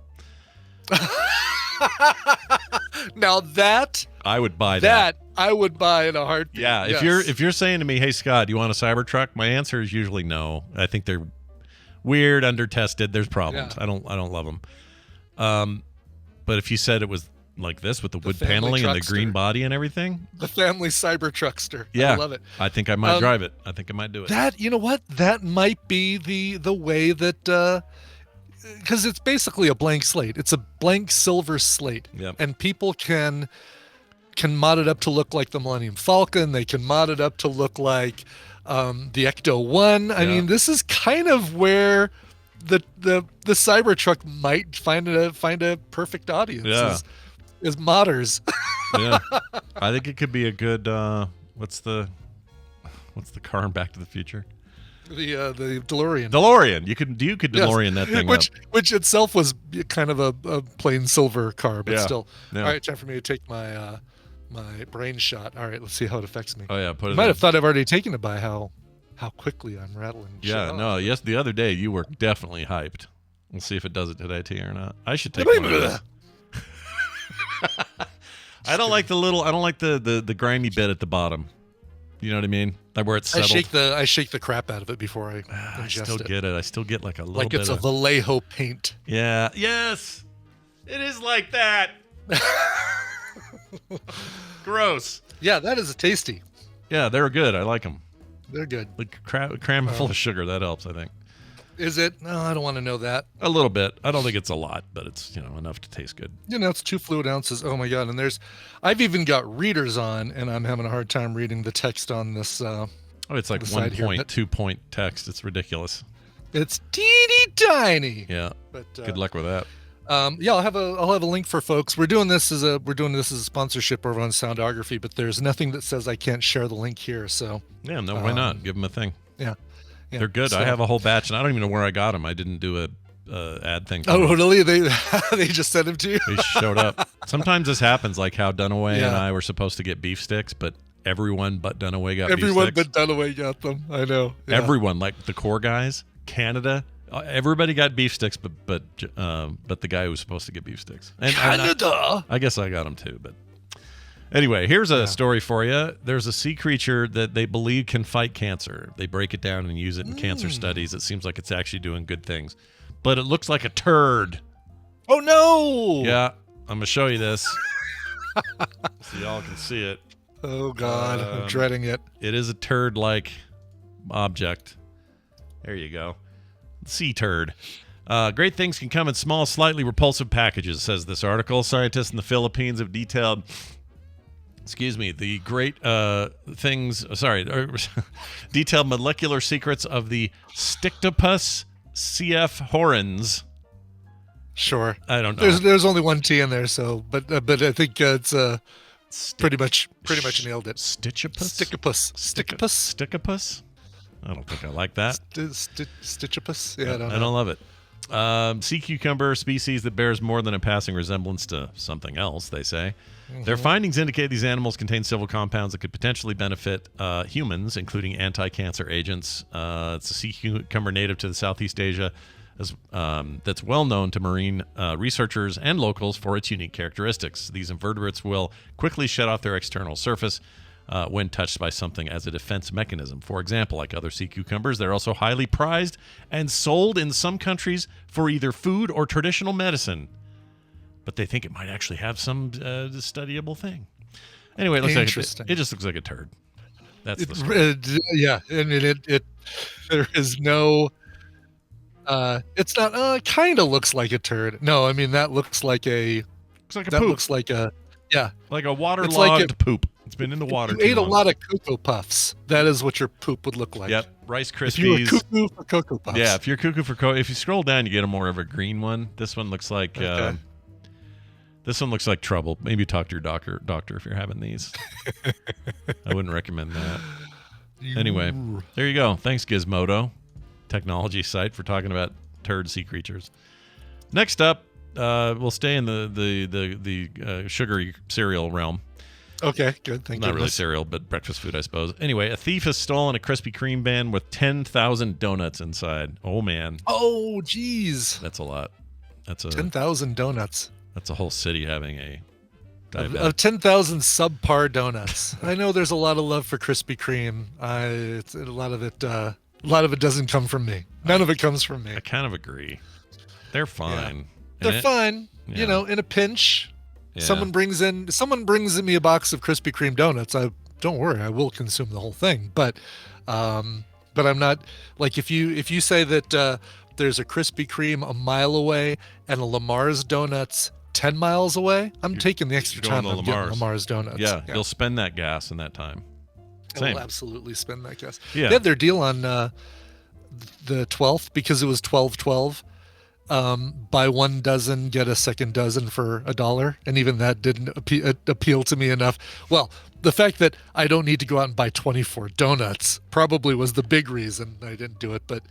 Now that I would buy that. I would buy in a heartbeat. Yeah, if you're saying to me, "Hey Scott, do you want a Cybertruck?" My answer is usually no. I think they're weird, undertested. There's problems. Yeah. I don't love them. But if you said it was like this with the wood family paneling and the truckster. green body and everything, The family Cybertruckster. yeah, I love it. I think I might drive it. I think I might do it. That, you know what? That might be the way that because it's basically a blank slate. It's a blank silver slate. Yep. And people can mod it up to look like the Millennium Falcon. They can mod it up to look like the Ecto One. I mean, this is kind of where the Cybertruck might find a perfect audience. Yeah. Is modders. Yeah, I think it could be a good. What's the car in Back to the Future? The DeLorean. DeLorean. You could DeLorean that thing which itself was kind of a plain silver car, but still. Yeah. All right, time for me to take my my brain shot. All right, let's see how it affects me. Oh yeah, put it. You might have thought I've already taken it by how quickly I'm rattling. Yeah, shit no, off. yes, the other day you were definitely hyped. We'll see if it does it today to you or not. I should take one of those. I don't like the grimy bit at the bottom. You know what I mean? Like where it's settled. I shake the crap out of it before I I ingest still it. get it. I still get like a little Like bit it's of a Vallejo paint. Yeah. Yes. It is like that. Gross. Yeah, that is a tasty. Yeah, they're good. I like them. They're good. Like cram full of sugar. That helps, I think. Is it? No, I don't want to know that. A little bit. I don't think it's a lot, but it's enough to taste good. It's 2 fluid ounces. Oh my god! And I've even got readers on, and I'm having a hard time reading the text on this. It's like 1 point, 2 point text. It's ridiculous. It's teeny tiny. Yeah. But good luck with that. Yeah, I'll have a link for folks. We're doing this as a sponsorship over on Soundography, but there's nothing that says I can't share the link here. So yeah, no, why not? Give them a thing. Yeah. Yeah, they're good. so. I have a whole batch, and I don't even know where I got them. I didn't do a ad thing. Oh, really? They just sent them to you? They showed up. Sometimes this happens, like how Dunaway and I were supposed to get beef sticks, but everyone but Dunaway got beef sticks. Everyone but Dunaway got them. I know. Yeah. Everyone, like the core guys, Canada, everybody got beef sticks, but the guy who was supposed to get beef sticks. And Canada. I guess I got them too, but. Anyway, here's a story for you. There's a sea creature that they believe can fight cancer. They break it down and use it in cancer studies. It seems like it's actually doing good things. But it looks like a turd. Oh, no! Yeah, I'm going to show you this so y'all can see it. Oh, God. I'm dreading it. It is a turd-like object. There you go. Sea turd. Great things can come in small, slightly repulsive packages, says this article. Scientists in the Philippines have detailed... the great detailed molecular secrets of the Stictopus cf horrens. Sure. I don't know. There's only one T in there, so but I think it's pretty much nailed it. Stickopus. I don't think I like that. Stitchopus. Yeah, I don't love it. Sea cucumber species that bears more than a passing resemblance to something else, they say. Their findings indicate these animals contain several compounds that could potentially benefit humans, including anti-cancer agents. It's a sea cucumber native to the Southeast Asia that's well known to marine researchers and locals for its unique characteristics. These invertebrates will quickly shed off their external surface when touched by something as a defense mechanism. For example, like other sea cucumbers, they're also highly prized and sold in some countries for either food or traditional medicine. But they think it might actually have some studyable thing. Anyway, it looks like it just looks like a turd. That's the story. Yeah, I mean it. There is no. It's not. It kind of looks like a turd. No, I mean that looks like a. Looks like a that poop. looks like a. Yeah, like a waterlogged poop. It's been in the water. You ate a lot of Cocoa Puffs. That is what your poop would look like. Yep, Rice Krispies. If you were cuckoo for Cocoa Puffs. Yeah, if you're cuckoo for if you scroll down, you get a more of a green one. This one looks like. Okay. This one looks like trouble. Maybe talk to your doctor if you're having these. I wouldn't recommend that. Anyway, there you go. Thanks, Gizmodo, technology site, for talking about turd sea creatures. Next up, we'll stay in the sugary cereal realm. Okay, good. Thank you. Not really cereal, but breakfast food, I suppose. Anyway, a thief has stolen a Krispy Kreme van with 10,000 donuts inside. Oh, man. Oh, geez. That's a lot. That's 10,000 donuts. That's a whole city having a Of 10,000 subpar donuts. I know there's a lot of love for Krispy Kreme. A lot of it doesn't come from me. None of it comes from me. I kind of agree. They're fine. Yeah. They're fine. Yeah. You know, in a pinch, Yeah. someone brings me a box of Krispy Kreme donuts. Don't worry, I will consume the whole thing. But I'm not like if you say that there's a Krispy Kreme a mile away and a Lamar's Donuts 10 miles away, I'm taking the extra time to get Lamar's Donuts. Yeah, you'll spend that gas in that time. I will absolutely spend that gas. Yeah. They had their deal on the 12th because it was 12/12. Buy 1 dozen, get a second dozen for $1, and even that didn't appeal to me enough. Well, the fact that I don't need to go out and buy 24 donuts probably was the big reason I didn't do it. But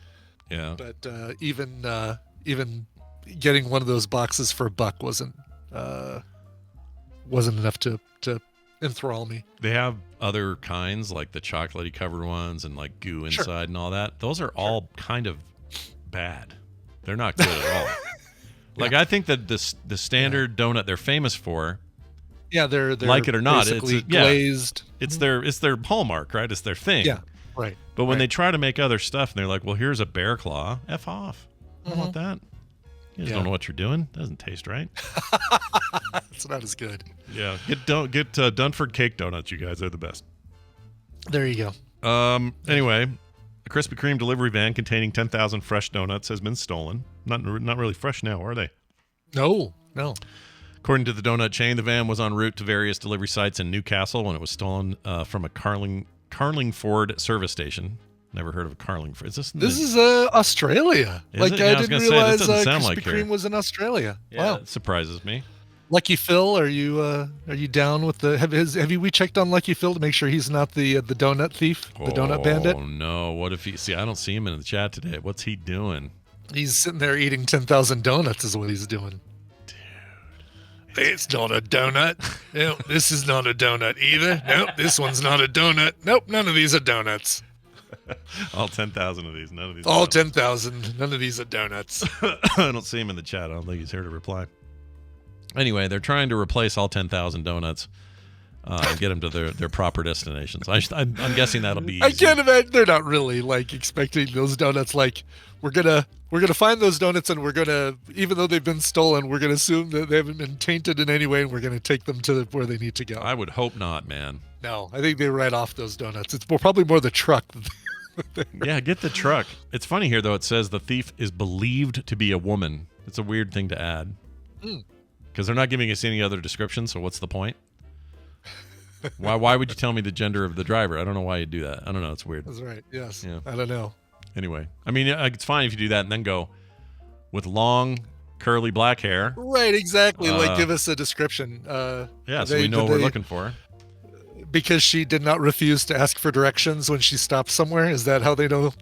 yeah, even getting one of those boxes for $1 wasn't enough to enthrall me. they have other kinds like the chocolatey covered ones and like goo inside and all that. Those are all kind of bad. They're not good at all. Like I think that the standard donut they're famous for. Yeah, they're like it or not, it's glazed. It's their hallmark, right? It's their thing. Yeah, right. But when they try to make other stuff, and they're like, "Well, here's a bear claw. F off. I don't want that. You just don't know what you're doing. Doesn't taste right. It's not as good. Yeah, get Dunford cake donuts. You guys, they're the best. There you go. Anyway, a Krispy Kreme delivery van containing 10,000 fresh donuts has been stolen. Not really fresh now, are they? No. According to the donut chain, the van was en route to various delivery sites in Newcastle when it was stolen from a Carlingford service station. Never heard of a Carlingford. This is Australia. Is it? Yeah, I didn't realize Krispy like Kreme was in Australia. Yeah, Wow, it surprises me. Lucky Phil, are you down with the? Have we checked on Lucky Phil to make sure he's not the donut thief, the donut bandit? Oh no! What if he? See, I don't see him in the chat today. What's he doing? He's sitting there eating 10,000 donuts. Is what he's doing. It's not a donut. No, this is not a donut either. Nope, this one's not a donut. Nope, none of these are donuts. All 10,000 of these. None of these. All 10,000. None of these are donuts. I don't see him in the chat. I don't think he's here to reply. Anyway, they're trying to replace all 10,000 donuts and get them to their proper destinations. I'm guessing that'll be easy. I can't imagine they're not really like expecting those donuts. Like we're gonna find those donuts and we're gonna, even though they've been stolen, we're gonna assume that they haven't been tainted in any way and we're gonna take them to where they need to go. I would hope not, man. No, I think they write off those donuts. It's probably more the truck. Yeah, get the truck. It's funny here though. It says the thief is believed to be a woman. It's a weird thing to add because they're not giving us any other description. So what's the point? Why would you tell me the gender of the driver? I don't know why you do that. I don't know. It's weird. That's right. Yes. Yeah. I don't know. Anyway, I mean, it's fine if you do that and then go with long, curly black hair. Right. Exactly. Like give us a description. Yeah, so we know what we're looking for. Because she did not refuse to ask for directions when she stopped somewhere. Is that how they know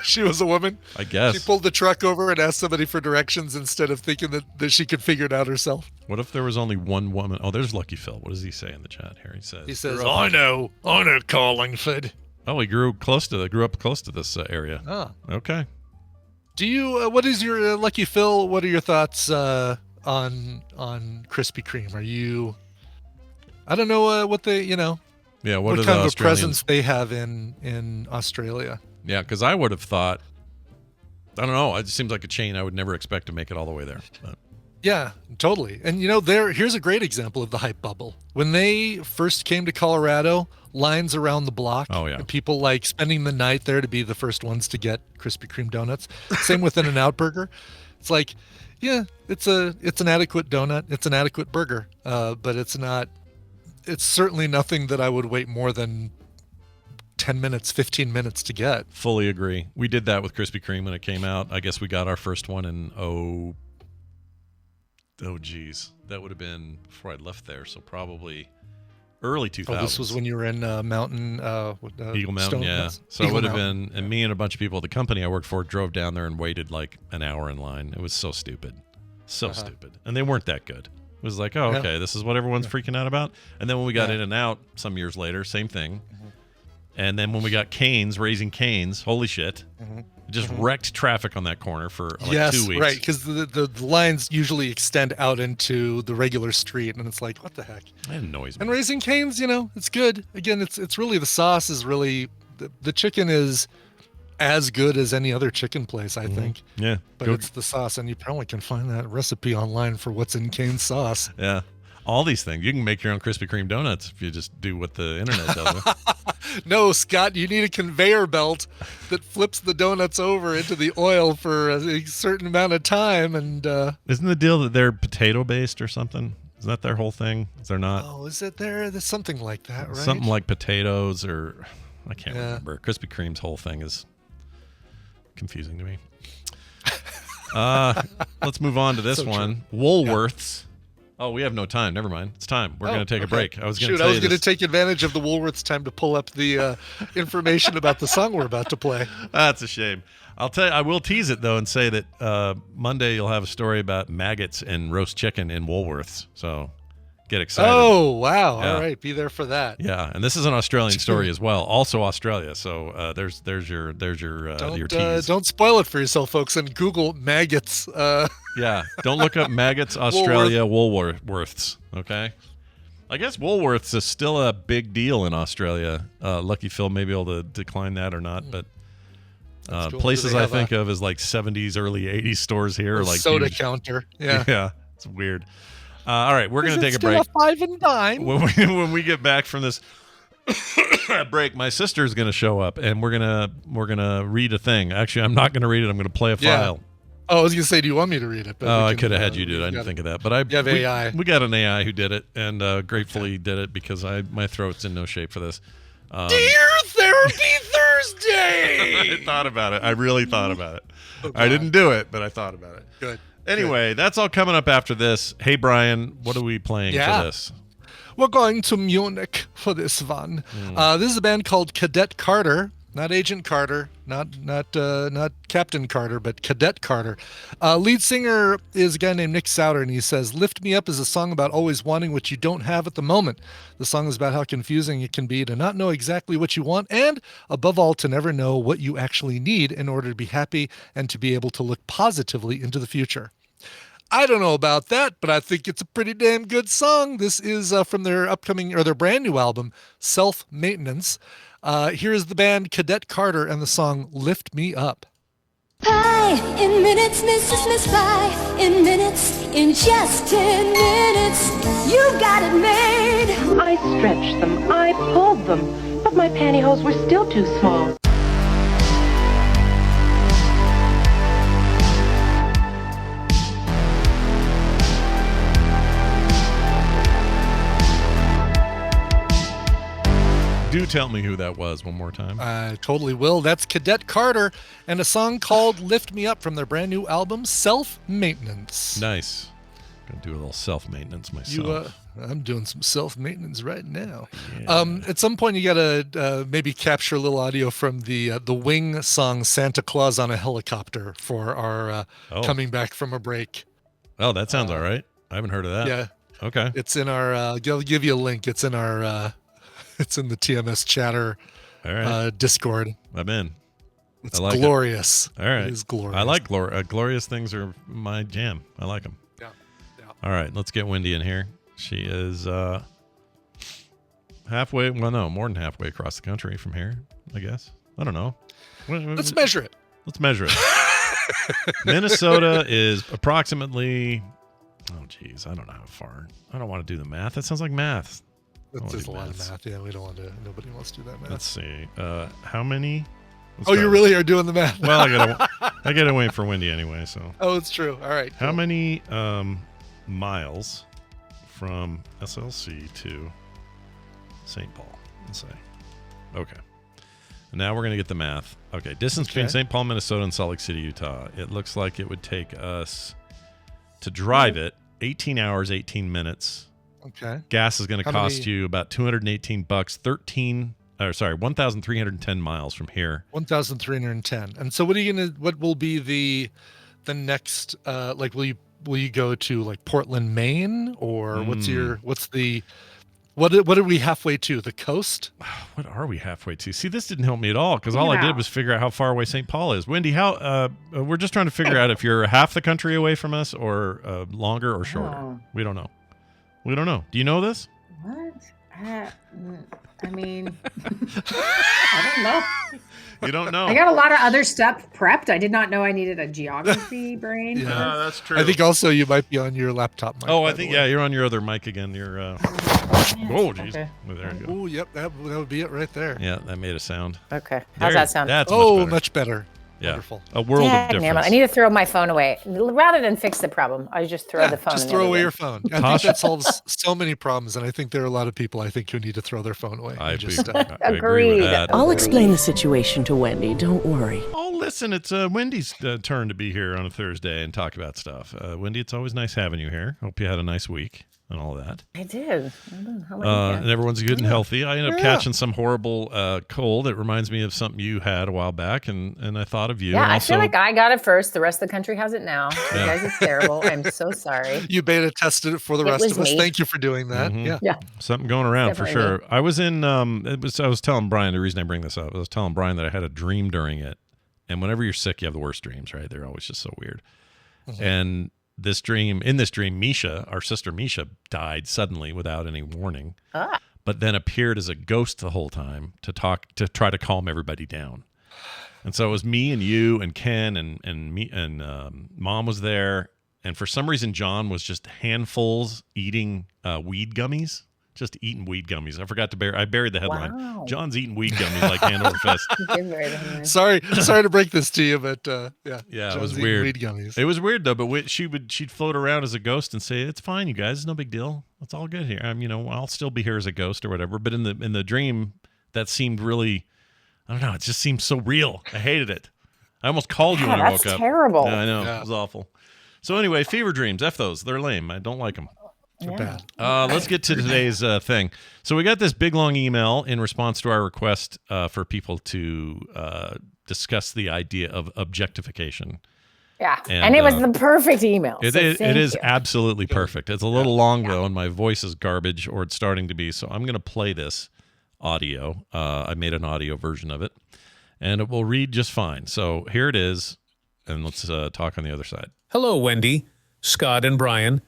she was a woman? I guess. She pulled the truck over and asked somebody for directions instead of thinking that she could figure it out herself. What if there was only one woman? Oh, there's Lucky Phil. What does he say in the chat here? He says, I know Carlingford. Oh, he grew up close to this area. Oh. Okay. Do you, what is your, Lucky Phil, what are your thoughts on Krispy Kreme? Are you, I don't know what they, yeah, what kind of a presence they have in Australia. Yeah, because I would have thought, I don't know, it just seems like a chain I would never expect to make it all the way there. But. Yeah, totally. And here's a great example of the hype bubble. When they first came to Colorado, lines around the block. Oh, yeah. And people like spending the night there to be the first ones to get Krispy Kreme donuts. Same with In-N-Out Burger. It's like, yeah, it's an adequate donut. It's an adequate burger. But it's certainly nothing that I would wait more than 10 minutes, 15 minutes to get. Fully agree. We did that with Krispy Kreme when it came out. I guess we got our first one in geez. That would have been before I left there, so probably early 2000s. Oh, this was when you were in Mountain... Eagle Mountain, yeah. So it would have been... And me and a bunch of people at the company I worked for drove down there and waited like an hour in line. It was so stupid. So stupid. And they weren't that good. It was like, oh, okay, this is what everyone's freaking out about. And then when we got In-N-Out some years later, same thing. And then when we got Cane's, Raising Cane's, holy shit. It just wrecked traffic on that corner for like yes, 2 weeks. right, because the lines usually extend out into the regular street, and it's like, what the heck? It annoys me. And Raising Cane's, it's good. Again, it's really the sauce is really the chicken is as good as any other chicken place, I think. Yeah. But it's the sauce, and you probably can find that recipe online for what's in Cane's sauce. Yeah. All these things. You can make your own Krispy Kreme donuts if you just do what the internet tells you. No, Scott, you need a conveyor belt that flips the donuts over into the oil for a certain amount of time. And isn't the deal that they're potato based or something? Is that their whole thing? Is there not? Oh, is it there? There's something like that, right? Something like potatoes, or I can't remember. Krispy Kreme's whole thing is confusing to me. Let's move on to this one. True. Woolworths. Yeah. Oh, we have no time. Never mind. It's time. We're going to take a break. I was going to take advantage of the Woolworths time to pull up the information about the song we're about to play. That's a shame. I'll tell you, I will tease it though and say that Monday you'll have a story about maggots and roast chicken in Woolworths. So get excited. Oh, wow. Yeah. All right. Be there for that. Yeah. And this is an Australian story as well. Also Australia. So there's your tease. Don't spoil it for yourself, folks, and Google maggots. Yeah. Don't look up maggots, Australia, Woolworths. Okay. I guess Woolworths is still a big deal in Australia. Lucky Phil may be able to decline that or not, but cool. Places I think of as like 70s, early 80s stores here. Like soda counter. Yeah. Yeah. It's weird. All right, we're going to take a break. A 5 and dime? When we get back from this break, my sister's going to show up, and we're gonna read a thing. Actually, I'm not going to read it. I'm going to play a file. Oh, I was going to say, do you want me to read it? But I could have had you do it. I didn't think of that. But you have AI. We got an AI who did it, and gratefully did it because my throat's in no shape for this. Dear Therapy Thursday! I thought about it. I really thought about it. Oh, I didn't do it, but I thought about it. Good. Anyway, that's all coming up after this. Hey, Brian, what are we playing for this? We're going to Munich for this one. This is a band called Cadet Carter. Not Agent Carter, not Captain Carter, but Cadet Carter. Lead singer is a guy named Nick Souter, and he says, "Lift Me Up" is a song about always wanting what you don't have at the moment. The song is about how confusing it can be to not know exactly what you want, and above all, to never know what you actually need in order to be happy and to be able to look positively into the future. I don't know about that, but I think it's a pretty damn good song. This is from their their brand new album, Self Maintenance. Here is the band Cadet Carter and the song Lift Me Up. Pie in minutes, Mrs. Miss Pie in minutes, in just 10 minutes, you got it made. I stretched them, I pulled them, but my pantyhose were still too small. Do tell me who that was one more time. I totally will. That's Cadet Carter and a song called Lift Me Up from their brand new album, Self Maintenance. Nice. Gonna do a little self-maintenance myself. I'm doing some self-maintenance right now. Yeah. At some point, you gotta maybe capture a little audio from the Wing song "Santa Claus on a Helicopter" for our coming back from a break. Oh, that sounds all right. I haven't heard of that. Yeah. Okay. It's in our. I'll give you a link. It's in our. It's in the TMS chatter Discord. I'm in. It's glorious. All right. It is glorious. I like glorious things are my jam. I like them. Yeah. All right. Let's get Wendy in here. She is halfway. Well, no, more than halfway across the country from here, I guess. I don't know. Let's measure it. Let's measure it. Minnesota is approximately. Oh, geez. I don't know how far. I don't want to do the math. That sounds like math. There's a lot of math. Yeah, we don't want to. Nobody wants to do that math. Let's see. How many? You really are doing the math. Well, I gotta wait for Wendy anyway. So. Oh, it's true. All right. How many miles from SLC to St. Paul? Let's say. Okay. Now we're gonna get the math. Okay. Distance between St. Paul, Minnesota, and Salt Lake City, Utah. It looks like it would take us to drive it 18 hours, 18 minutes. Okay. Gas is going to cost you about $218, 1,310 miles from here. 1,310. And so what will be the next, will you go to like Portland, Maine, or what's the What are we halfway to? The coast? What are we halfway to? See, this didn't help me at all because all I did was figure out how far away St. Paul is. Wendy, how? We're just trying to figure out if you're half the country away from us or longer or shorter. Oh. We don't know. We don't know. Do you know this? What? I mean, I don't know. You don't know. I got a lot of other stuff prepped. I did not know I needed a geography brain. Yeah, that's true. I think also you might be on your laptop mic. Oh, I think, you're on your other mic again. You're, oh, jeez. Okay. Oh, there you go. Oh, yep, that would be it right there. Yeah, that made a sound. Okay. How's that sound? That's much better. Yeah. Wonderful. A world of difference. Damn it. I need to throw my phone away. Rather than fix the problem, I just throw the phone Just in the throw other away room. your phone. I think that solves so many problems, and I think there are a lot of people who need to throw their phone away. I agree Agreed. with that. I'll explain the situation to Wendy. Don't worry. Oh, listen, it's Wendy's turn to be here on a Thursday and talk about stuff. Wendy, it's always nice having you here. Hope you had a nice week and all that. I did. How about And everyone's good and healthy. I ended up catching some horrible cold. It reminds me of something you had a while back, and I thought of you. Yeah, and I also, feel like I got it first. The rest of the country has it now. You Yeah. guys, it's terrible. I'm so sorry. You beta tested it for the It rest was of us. me. Thank you for doing that. Mhm. Yeah. Something going around for Definitely sure. I was in. I was telling Brian, the reason I bring this up, I was telling Brian that I had a dream during it, and whenever you're sick, you have the worst dreams, right? They're always just so weird. And in this dream, Misha, our sister Misha, died suddenly without any warning, but then appeared as a ghost the whole time to try to calm everybody down. And so it was me and you and Ken and me and Mom was there, and for some reason John was just handfuls eating weed gummies. Just eating weed gummies. I forgot to I buried the headline. Wow. John's eating weed gummies like hand over fist. Sorry to break this to you, but yeah. Yeah, it John's was eating weird. Weed gummies. It was weird though, but she'd float around as a ghost and say, "It's fine, you guys. It's no big deal. It's all good here. I'll still be here as a ghost or whatever." But in the dream, that seemed really, I don't know. It just seemed so real. I hated it. I almost called you when I woke That's up. terrible. Yeah, I know. Yeah. It was awful. So anyway, fever dreams. F those. They're lame. I don't like them. They're bad. Let's get to today's thing. So we got this big long email in response to our request for people to discuss the idea of objectification. Yeah, And, and it was the perfect email. It is absolutely perfect. It's a little long though, and my voice is garbage, or it's starting to be. So I'm going to play this audio. I made an audio version of it, and it will read just fine. So here it is, and let's talk on the other side. Hello, Wendy, Scott, and Brian.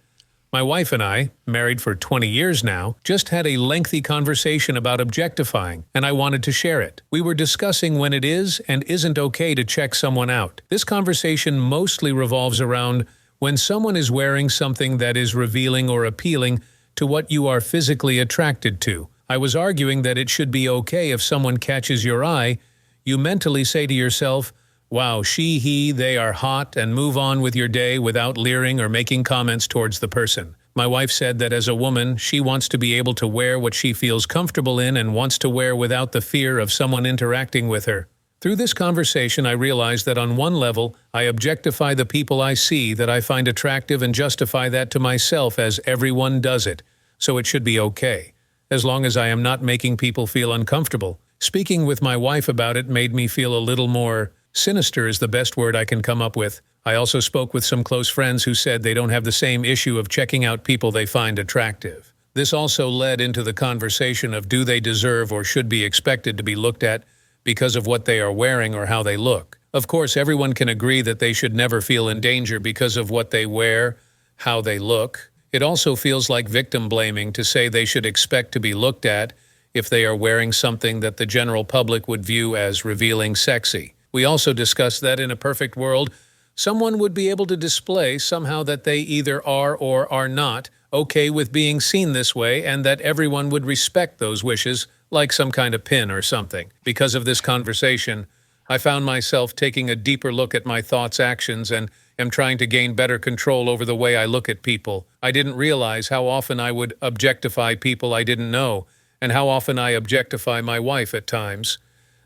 My wife and I, married for 20 years now, just had a lengthy conversation about objectifying, and I wanted to share it. We were discussing when it is and isn't okay to check someone out. This conversation mostly revolves around when someone is wearing something that is revealing or appealing to what you are physically attracted to. I was arguing that it should be okay if someone catches your eye, you mentally say to yourself, "Wow, she, he, they are hot," and move on with your day without leering or making comments towards the person. My wife said that as a woman, she wants to be able to wear what she feels comfortable in and wants to wear without the fear of someone interacting with her. Through this conversation, I realized that on one level, I objectify the people I see that I find attractive and justify that to myself as everyone does it, so it should be okay, as long as I am not making people feel uncomfortable. Speaking with my wife about it made me feel a little more sinister is the best word I can come up with. I also spoke with some close friends who said they don't have the same issue of checking out people they find attractive. This also led into the conversation of do they deserve or should be expected to be looked at because of what they are wearing or how they look. Of course, everyone can agree that they should never feel in danger because of what they wear, how they look. It also feels like victim blaming to say they should expect to be looked at if they are wearing something that the general public would view as revealing sexy. We also discussed that in a perfect world, someone would be able to display somehow that they either are or are not okay with being seen this way, and that everyone would respect those wishes like some kind of pin or something. Because of this conversation, I found myself taking a deeper look at my thoughts, actions, and am trying to gain better control over the way I look at people. I didn't realize how often I would objectify people I didn't know, and how often I objectify my wife at times.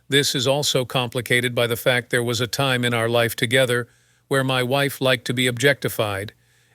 This is also complicated by the fact there was a time in our life together where my wife liked to be objectified,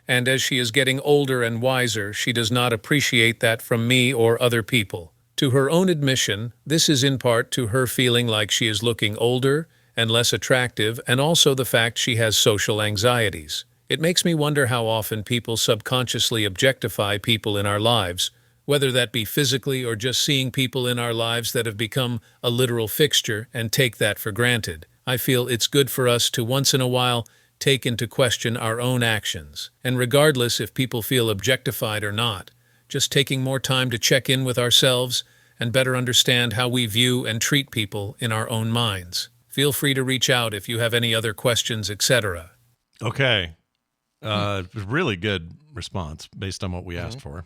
and as she is getting older and wiser, she does not appreciate that from me or other people. To her own admission, this is in part to her feeling like she is looking older and less attractive, and also the fact she has social anxieties. It makes me wonder how often people subconsciously objectify people in our lives, whether that be physically or just seeing people in our lives that have become a literal fixture and take that for granted. I feel it's good for us to once in a while take into question our own actions. And regardless if people feel objectified or not, just taking more time to check in with ourselves and better understand how we view and treat people in our own minds. Feel free to reach out if you have any other questions, etc. Okay. Really good response based on what we asked for.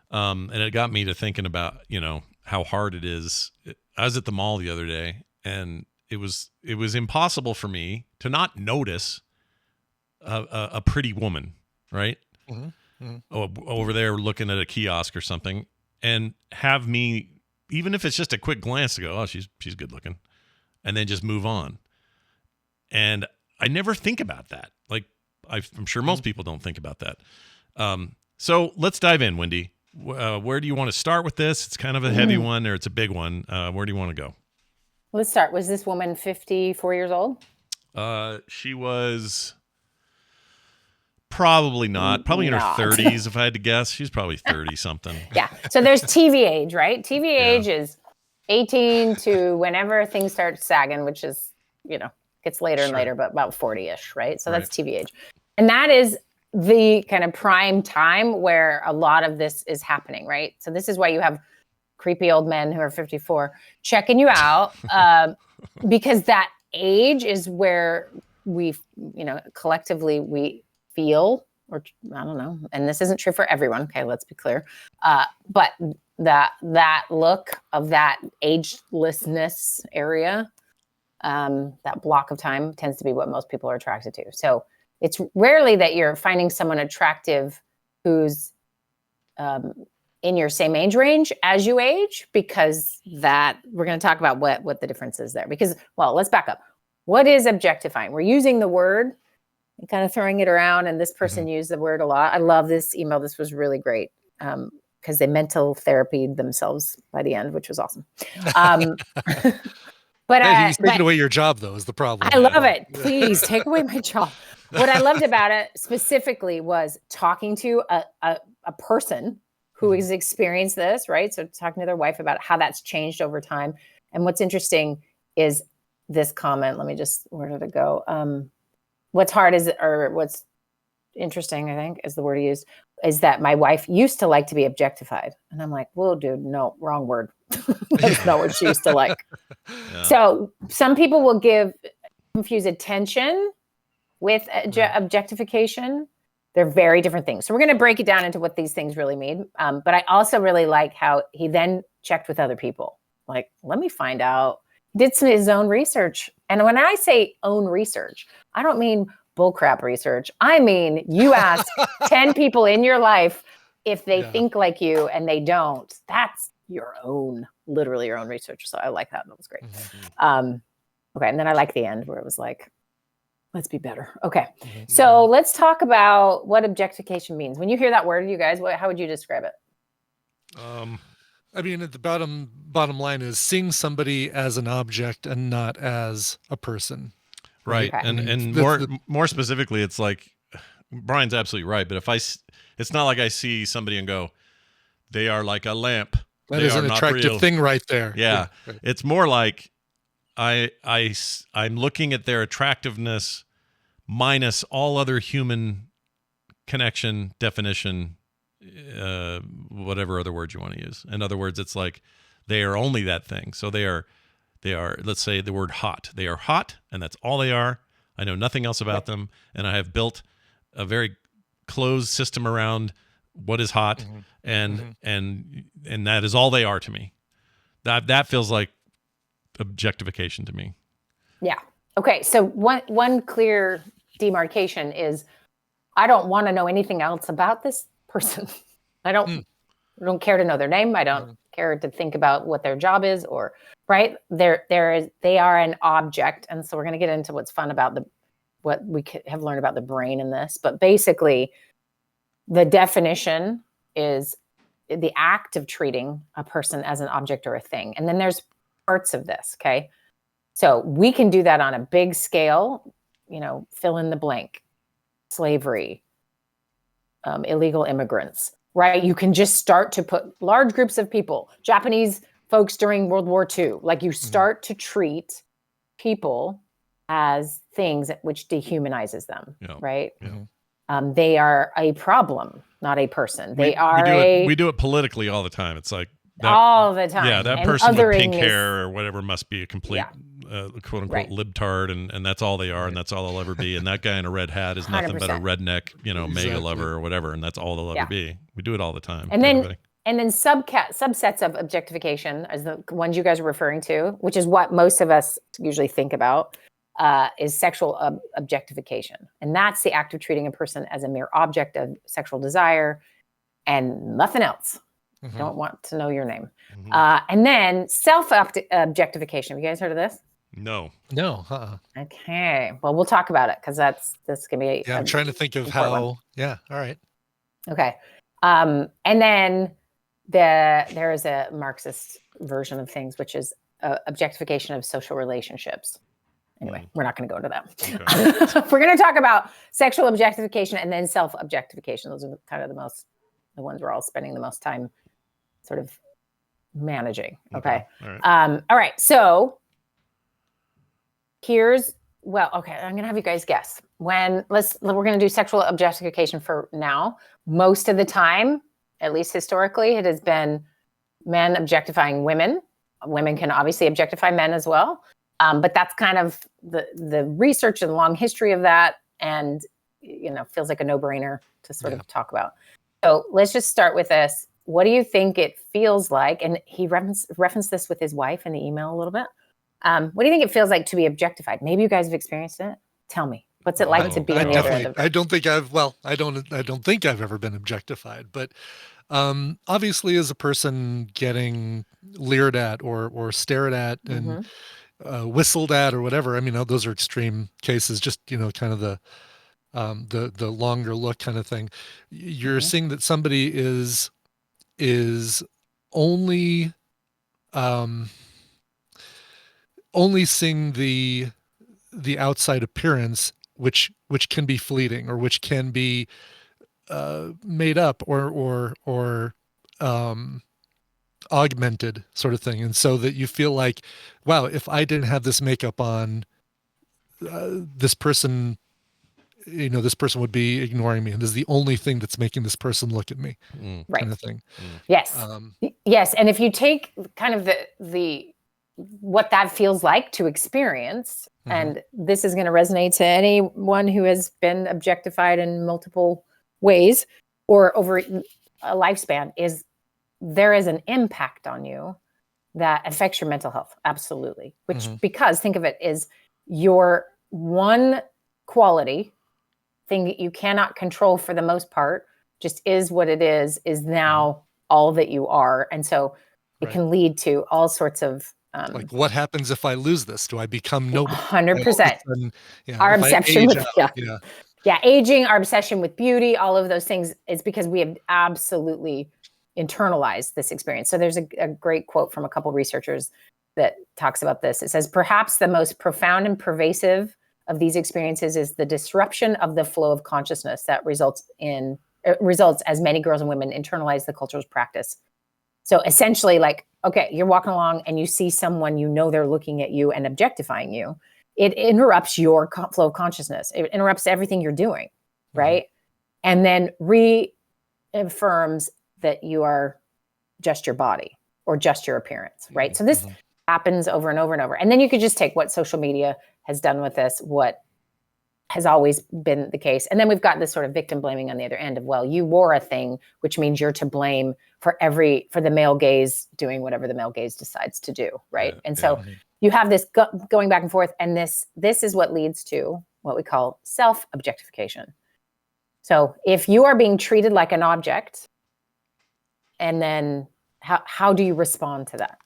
And it got me to thinking about, how hard it is. I was at the mall the other day, and it was impossible for me to not notice a pretty woman, right? Over there looking at a kiosk or something, and have me, even if it's just a quick glance, to go, oh, she's good looking, and then just move on. And I never think about that. Like, I'm sure most people don't think about that. So let's dive in, Wendy. Where do you want to start with this? It's kind of a heavy one, or it's a big one. Where do you want to go? Let's start. Was this woman 54 years old? She was probably not. Probably in her 30s, if I had to guess. She's probably 30-something. Yeah. So there's TV age, right? TV age is 18 to whenever things start sagging, which is, gets later and later, but about 40-ish, right? So that's TV age. And that is the kind of prime time where a lot of this is happening, right? So this is why you have creepy old men who are 54 checking you out, because that age is where we, collectively we feel, or I don't know, and this isn't true for everyone. Okay, let's be clear. But that look of that agelessness area, that block of time tends to be what most people are attracted to. So it's rarely that you're finding someone attractive who's in your same age range as you age, because that we're going to talk about what the difference is there. Because, well, let's back up. What is objectifying? We're using the word and kind of throwing it around, and this person used the word a lot. I love this email. This was really great because they mental therapied themselves by the end, which was awesome. But he's taking away your job, though, is the problem. I love it. Please take away my job. What I loved about it specifically was talking to a person who has experienced this, right? So talking to their wife about how that's changed over time. And what's interesting is this comment. Let me just, where did it go? What's hard is, or what's interesting, I think, is the word he used, is that my wife used to like to be objectified. And I'm like, whoa, dude, no, wrong word. That's not what she used to like. Yeah. So some people will confuse attention with objectification. They're very different things. So we're going to break it down into what these things really mean. But I also really like how he then checked with other people. Like, let me find out. Did his own research. And when I say own research, I don't mean bullcrap research. I mean, you ask 10 people in your life if they think like you and they don't. That's literally your own research. So I like that. That was great. Okay. And then I like the end where it was like, let's be better. Okay. So let's talk about what objectification means. When you hear that word, you guys, how would you describe it? I mean, at the bottom line is seeing somebody as an object and not as a person. Right. Okay. And more specifically, it's like, Brian's absolutely right. But it's not like I see somebody and go, they are like a lamp. That is an attractive thing right there. Yeah. Right. It's more like I'm looking at their attractiveness minus all other human connection, definition, whatever other words you want to use. In other words, it's like they are only that thing. So they are, let's say the word hot. They are hot, and that's all they are. I know nothing else about them, and I have built a very closed system around what is hot, and that is all they are to me. That feels like objectification to me. Yeah. Okay. So one clear demarcation is I don't want to know anything else about this person. I don't care to know their name. I don't care to think about what their job is, or right. They are an object. And so we're going to get into what's fun about what we have learned about the brain in this, but basically the definition is the act of treating a person as an object or a thing. And then there's parts of this. Okay. So we can do that on a big scale, fill in the blank, slavery, illegal immigrants. right? You can just start to put large groups of people, Japanese folks during World War II, like you start to treat people as things which dehumanizes them, right? They are a problem, not a person. We do it politically all the time. It's like all the time. Yeah, that person with pink hair or whatever must be a complete quote unquote libtard, and that's all they are, and that's all they'll ever be. And that guy in a red hat is nothing but a redneck, mega lover or whatever, and that's all they'll ever be. We do it all the time. And then subsets of objectification, as the ones you guys are referring to, which is what most of us usually think about, is sexual objectification. And that's the act of treating a person as a mere object of sexual desire and nothing else. Don't want to know your name. And then self-objectification. Have you guys heard of this? No. Okay. Well, we'll talk about it because this can be. I'm trying to think of how. One. Yeah. All right. Okay. And then there is a Marxist version of things, which is objectification of social relationships. Anyway, we're not going to go into that. Okay. We're going to talk about sexual objectification and then self-objectification. Those are kind of the ones we're all spending the most time sort of managing. Okay. All right. So I'm going to have you guys guess we're going to do sexual objectification for now. Most of the time, at least historically, it has been men objectifying women. Women can obviously objectify men as well. But that's kind of the research and long history of that. And, feels like a no-brainer to sort of talk about. So let's just start with this. What do you think it feels like? And he referenced this with his wife in the email a little bit. What do you think it feels like to be objectified? Maybe you guys have experienced it. Tell me, what's it like to be on the other end of it? I don't think I've ever been objectified, but obviously as a person getting leered at or stared at and whistled at or whatever, I mean, those are extreme cases, just, kind of the longer look kind of thing. You're seeing that somebody is only seeing the outside appearance, which can be fleeting or which can be made up or augmented sort of thing. And so that you feel like, wow, if I didn't have this makeup on, this person would be ignoring me. And this is the only thing that's making this person look at me. Right. Kind of thing. Yes. Yes. And if you take kind of the what that feels like to experience, and this is going to resonate to anyone who has been objectified in multiple ways or over a lifespan, is there is an impact on you that affects your mental health. Absolutely. Which, because think of it as your one quality thing that you cannot control for the most part, just is what it is now all that you are. And so it can lead to all sorts of like, what happens if I lose this? Do I become nobody? 100%. Our obsession with aging, our obsession with beauty, all of those things is because we have absolutely internalized this experience. So there's a great quote from a couple researchers that talks about this. It says, perhaps the most profound and pervasive of these experiences is the disruption of the flow of consciousness that results as many girls and women internalize the culture's practice. So essentially, like, okay, you're walking along and you see someone, they're looking at you and objectifying you. It interrupts your flow of consciousness. It interrupts everything you're doing, right? And then reaffirms that you are just your body or just your appearance, right? So this happens over and over and over. And then you could just take what social media has done with this, what has always been the case. And then we've got this sort of victim blaming on the other end of, well, you wore a thing, which means you're to blame for the male gaze doing whatever the male gaze decides to do, right? And so you have this going back and forth, and this is what leads to what we call self-objectification. So if you are being treated like an object, and then how do you respond to that?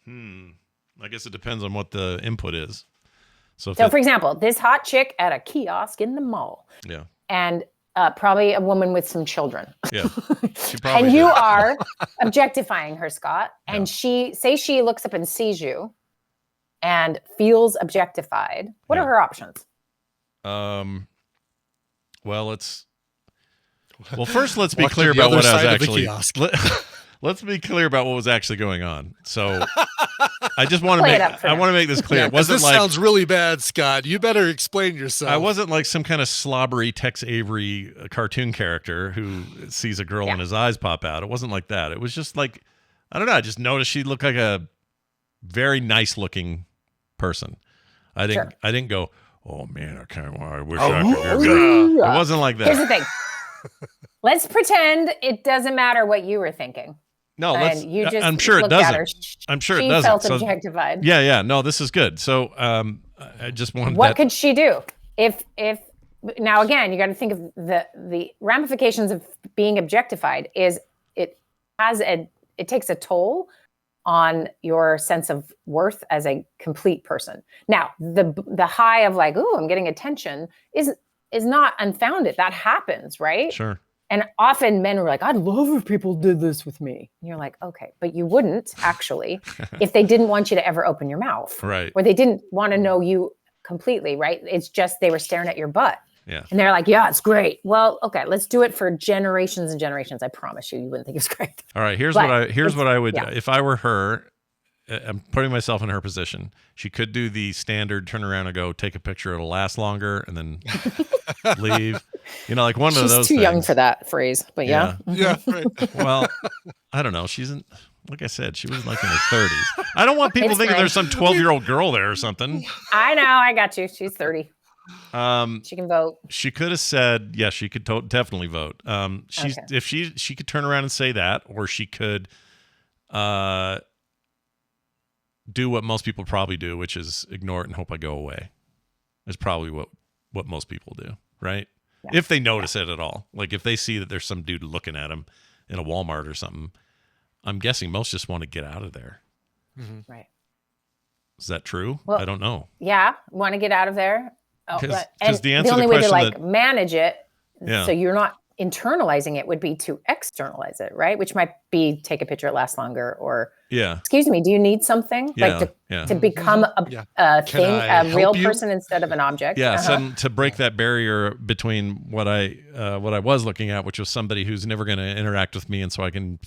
I guess it depends on what the input is. So for example, this hot chick at a kiosk in the mall. Yeah. And probably a woman with some children. Yeah. And you are objectifying her, Scott. And she looks up and sees you and feels objectified. What are her options? Well, it's Well, first let's be Walk to clear the about other what I was side of the actually. kiosk. Let's be clear about what was actually going on. So, I just want to Play it make up for I now. want to make this clear. Yeah, It 'cause wasn't this like sounds really bad, Scott. You better explain yourself. I wasn't like some kind of slobbery Tex Avery cartoon character who sees a girl and his eyes pop out. It wasn't like that. It was just like, I don't know. I just noticed she looked like a very nice looking person. I didn't go, oh man, I wish I could get that. It wasn't like that. Here's the thing. Let's pretend it doesn't matter what you were thinking. No, And you just I'm sure it looked at doesn't. her. I'm sure it She doesn't. felt So- objectified. Yeah. No, this is good. So, I just wanted What that. could she do if now again you got to think of the ramifications of being objectified is it takes a toll on your sense of worth as a complete person. Now the high of like, ooh, I'm getting attention is not unfounded. That happens, right? Sure. And often men are like, I'd love if people did this with me. And you're like, okay, but you wouldn't actually if they didn't want you to ever open your mouth. Right. Or they didn't want to know you completely, right? It's just they were staring at your butt. Yeah. And they're like, yeah, it's great. Well, okay, let's do it for generations and generations. I promise you wouldn't think it's great. All right, here's But what I would yeah. if I were her. I'm putting myself in her position. She could do the standard turn around and go take a picture. It'll last longer, and then leave. You know, like one of those. She's too young for that phrase, but yeah. Yeah, right. Well, I don't know. She's in. Like I said, she was like in her 30s. I don't want people It's thinking fine. there's some 12-year-old girl there or something. I know, I got you. She's 30. She can vote. She could have said, yes, she could definitely vote. She's Okay. if she could turn around and say that, or she could do what most people probably do, which is ignore it and hope I go away. Is probably what most people do, right? Yeah. If they notice it at all. Like if they see that there's some dude looking at them in a Walmart or something, I'm guessing most just want to get out of there. Mm-hmm. Right. Is that true? Well, I don't know. Yeah, want to get out of there. Oh, 'Cause- but- 'cause and the answer to only the way to question like that- manage it, Yeah. so you're not internalizing it, would be to externalize it, right? Which might be take a picture, it lasts longer, or Yeah. excuse me, do you need something like to become a thing, I a real help you? person instead of an object? Yeah, Uh-huh. so to break that barrier between what I was looking at, which was somebody who's never going to interact with me, and so I can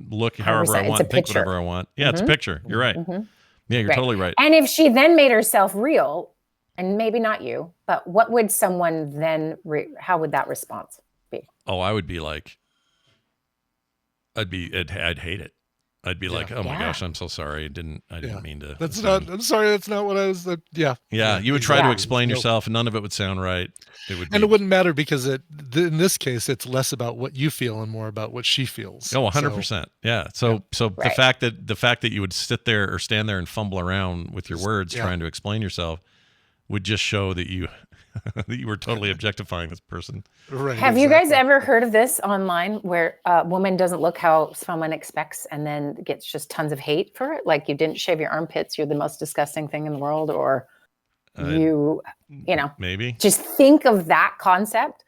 look however I 100%. want, It's a think picture. whatever I want. Yeah, it's a picture. You're right. Yeah, you're Right. totally right. And if she then made herself real, and maybe not you, but what would someone then? How would that response be? Oh, I would be like, I'd hate it. I'd be like, oh my Yeah. gosh, I'm so sorry. I didn't mean to. That's not. I'm sorry. That's not what I was. Yeah. Yeah, you would try to Yeah. explain Nope. yourself, and none of it would sound right. It would. And it wouldn't matter because in this case, it's less about what you feel and more about what she feels. Oh, 100%. Yeah. So Right. the fact that you would sit there or stand there and fumble around with your words trying to explain yourself would just show that you that you were totally objectifying this person. Right, Have you guys ever heard of this online where a woman doesn't look how someone expects and then gets just tons of hate for it? Like you didn't shave your armpits, you're the most disgusting thing in the world, or you know, Maybe. just think of that concept.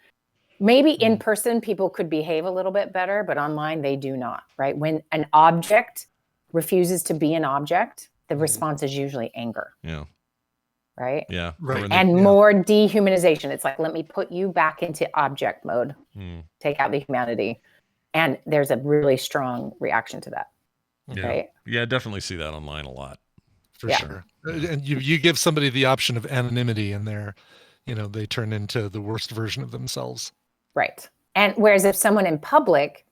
Maybe in person people could behave a little bit better, but online they do not, right? When an object refuses to be an object, the response is usually anger, Yeah. right? Yeah. Right. Or in the- And more dehumanization. It's like, let me put you back into object mode, take out the humanity. And there's a really strong reaction to that. yeah. Right? Yeah, I definitely see that online a lot. For Yeah. sure. And you give somebody the option of anonymity, and they turn into the worst version of themselves. Right. And whereas if someone in public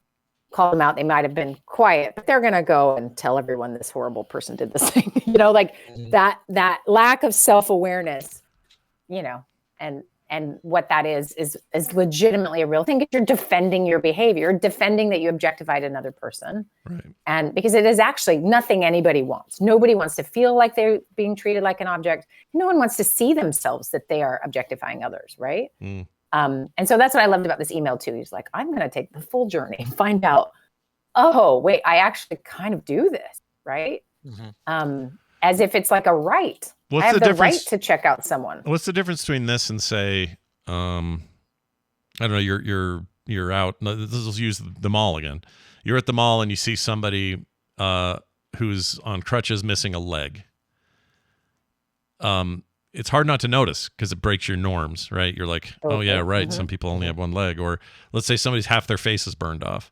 called them out, they might have been quiet, but they're going to go and tell everyone this horrible person did this thing, like that lack of self-awareness, and what that is legitimately a real thing. If you're defending your behavior, you're defending that you objectified another person. Right. And because it is actually nothing anybody wants. Nobody wants to feel like they're being treated like an object. No one wants to see themselves that they are objectifying others, right? And so that's what I loved about this email too. He's like, I'm going to take the full journey and find out, oh, wait, I actually kind of do this, right? As if it's like a right. What's I have the the right difference- to check out someone. What's the difference between this and say, I don't know, you're out. Let's use the mall again. You're at the mall and you see somebody who's on crutches missing a leg. it's hard not to notice because it breaks your norms, right? You're like, oh yeah, right. Some people only have one leg, or let's say somebody's half their face is burned off.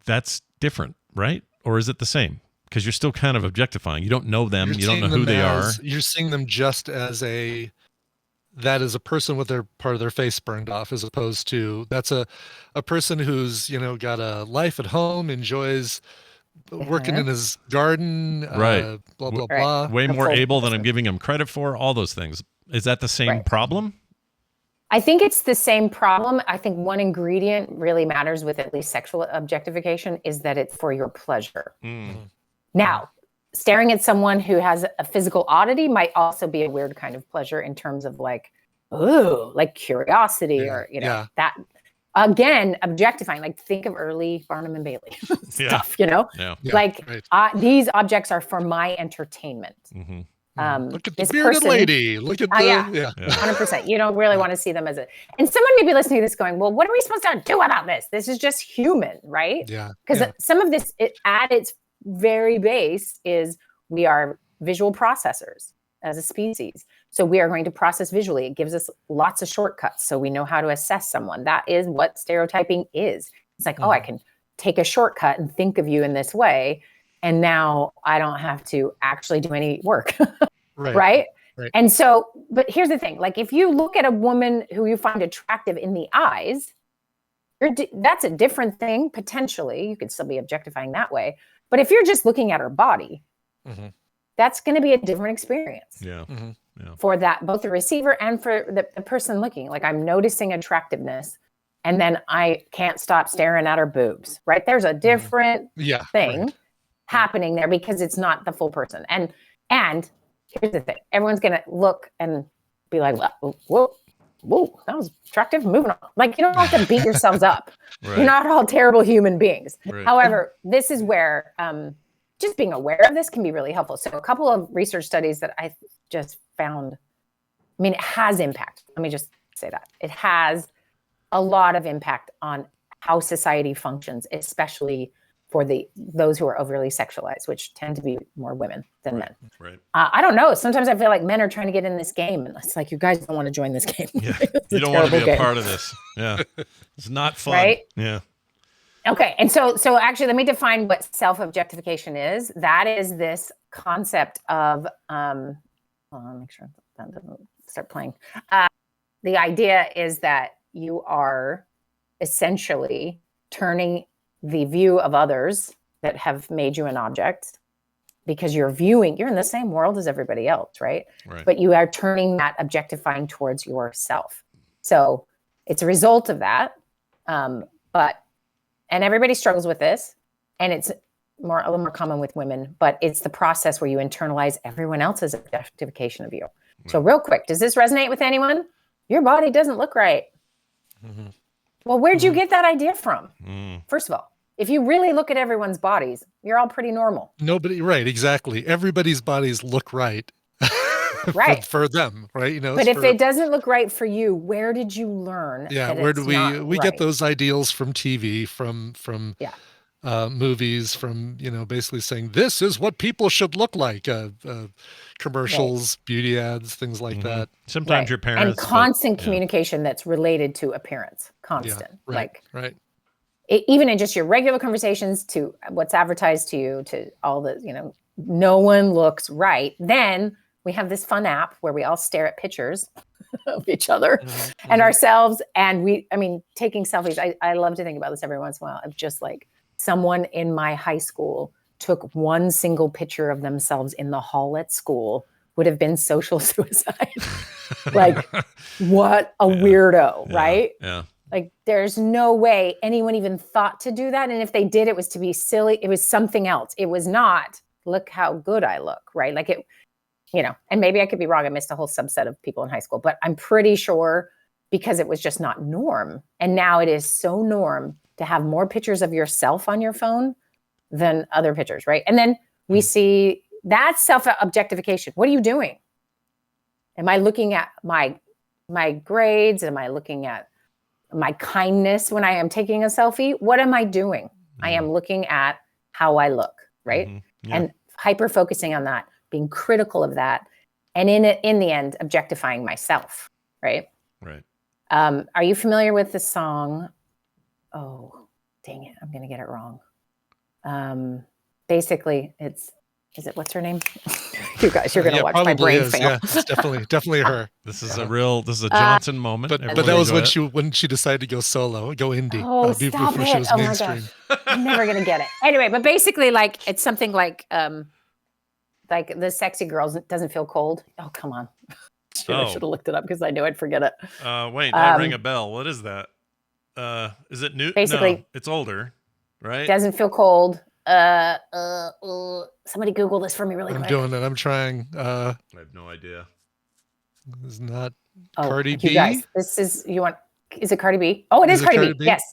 That's different, right? Or is it the same? Because you're still kind of objectifying. You don't know them. You don't know who they are. You're seeing them just as that is a person with their part of their face burned off, as opposed to that's a person who's, got a life at home, enjoys working in his garden, right? Blah blah blah. Way more able than I'm giving him credit for. All those things. Is that the same problem? I think it's the same problem. I think one ingredient really matters with at least sexual objectification is that it's for your pleasure. Now, staring at someone who has a physical oddity might also be a weird kind of pleasure in terms of like, ooh, like curiosity or that. Again, objectifying, like think of early Barnum and Bailey stuff, these objects are for my entertainment. Look at the bearded lady. Look at the 100%. You don't really want to see them as and someone may be listening to this going, well, what are we supposed to do about this? This is just human, right? Yeah. Because some of this at its very base is we are visual processors as a species. So we are going to process visually. It gives us lots of shortcuts. So we know how to assess someone. That is what stereotyping is. It's like, I can take a shortcut and think of you in this way. And now I don't have to actually do any work. Right? And so, but here's the thing. Like if you look at a woman who you find attractive in the eyes, that's a different thing. Potentially, you could still be objectifying that way. But if you're just looking at her body, that's going to be a different experience. For that, both the receiver and for the person looking. Like I'm noticing attractiveness, and then I can't stop staring at her boobs. Right? There's a different thing happening there because it's not the full person. And here's the thing: everyone's going to look and be like, "Whoa, that was attractive." Moving on. Like you don't have to beat yourselves up. You're not all terrible human beings. However, this is where just being aware of this can be really helpful. So a couple of research studies that I just found, it has impact. Let me just say that. It has a lot of impact on how society functions, especially for those who are overly sexualized, which tend to be more women than men. I don't know. Sometimes I feel like men are trying to get in this game, and it's like you guys don't want to join this game. You don't want to be a part of this. Yeah, it's not fun. Right? Yeah. Okay, and so actually, let me define what self-objectification is. That is this concept of hold on, make sure that doesn't start playing. The idea is that you are essentially turning the view of others that have made you an object, because you're in the same world as everybody else, right? But you are turning that objectifying towards yourself. So it's a result of that. And everybody struggles with this, and it's a little more common with women, but it's the process where you internalize everyone else's objectification of you. So real quick, does this resonate with anyone? Your body doesn't look right. Well, where'd you get that idea from? First of all, if you really look at everyone's bodies, you're all pretty normal. Nobody, right, exactly. Everybody's bodies look right. for them, right? But if it doesn't look right for you, where did you learn? Yeah, where do we get those ideals from TV, from movies, from basically saying this is what people should look like, commercials, beauty ads, things like that. Sometimes your parents and constant communication that's related to appearance, constant, even in just your regular conversations to what's advertised to you, to all the no one looks right. Then we have this fun app where we all stare at pictures of each other and ourselves. And taking selfies. I love to think about this every once in a while of just like someone in my high school took one single picture of themselves in the hall at school would have been social suicide. Like what a weirdo, right? Yeah. Like there's no way anyone even thought to do that. And if they did, it was to be silly. It was something else. It was not, look how good I look, right? Like it, and maybe I could be wrong. I missed a whole subset of people in high school, but I'm pretty sure because it was just not norm. And now it is so norm to have more pictures of yourself on your phone than other pictures, right? And then we see that's self-objectification. What are you doing? Am I looking at my grades? Am I looking at my kindness when I am taking a selfie? What am I doing? I am looking at how I look, right? And hyper-focusing on that. being critical of that, and in the end, objectifying myself, right? Right. Are you familiar with the song? Oh, dang it, I'm going to get it wrong. Basically, what's her name? You guys, you're going to watch my brain fail. Yeah, it's definitely her. This is a Johnson moment. But that was when she decided to go solo, go indie. Stop before it. she was Oh mainstream. my gosh. I'm never going to get it. Anyway, but basically, like, it's something like the sexy girls doesn't feel cold. Oh, come on. I should have looked it up because I knew I'd forget it. Wait, that rang a bell. What is that? Is it new? Basically, no, it's older, right? Doesn't feel cold. Somebody Google this for me really quick. I'm doing it. I'm trying. I have no idea. It's not Cardi B. You guys, is it Cardi B? Oh, it is Cardi B. Yes.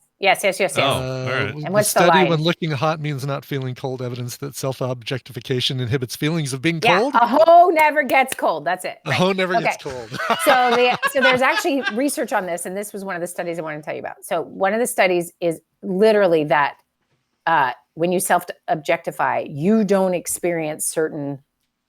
Oh, all right. And what's the study line? when looking hot means not feeling cold, evidence that self-objectification inhibits feelings of being cold? A hoe never gets cold. That's it. Right. A hoe never gets cold. So there's actually research on this, and this was one of the studies I wanted to tell you about. So one of the studies is literally that when you self-objectify, you don't experience certain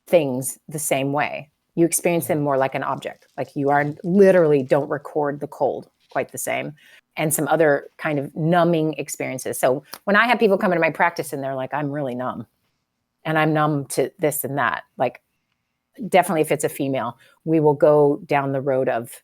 things the same way. You experience them more like an object. Like you don't record the cold quite the same. And some other kind of numbing experiences. So when I have people come into my practice and they're like, I'm really numb and I'm numb to this and that, like definitely if it's a female, we will go down the road of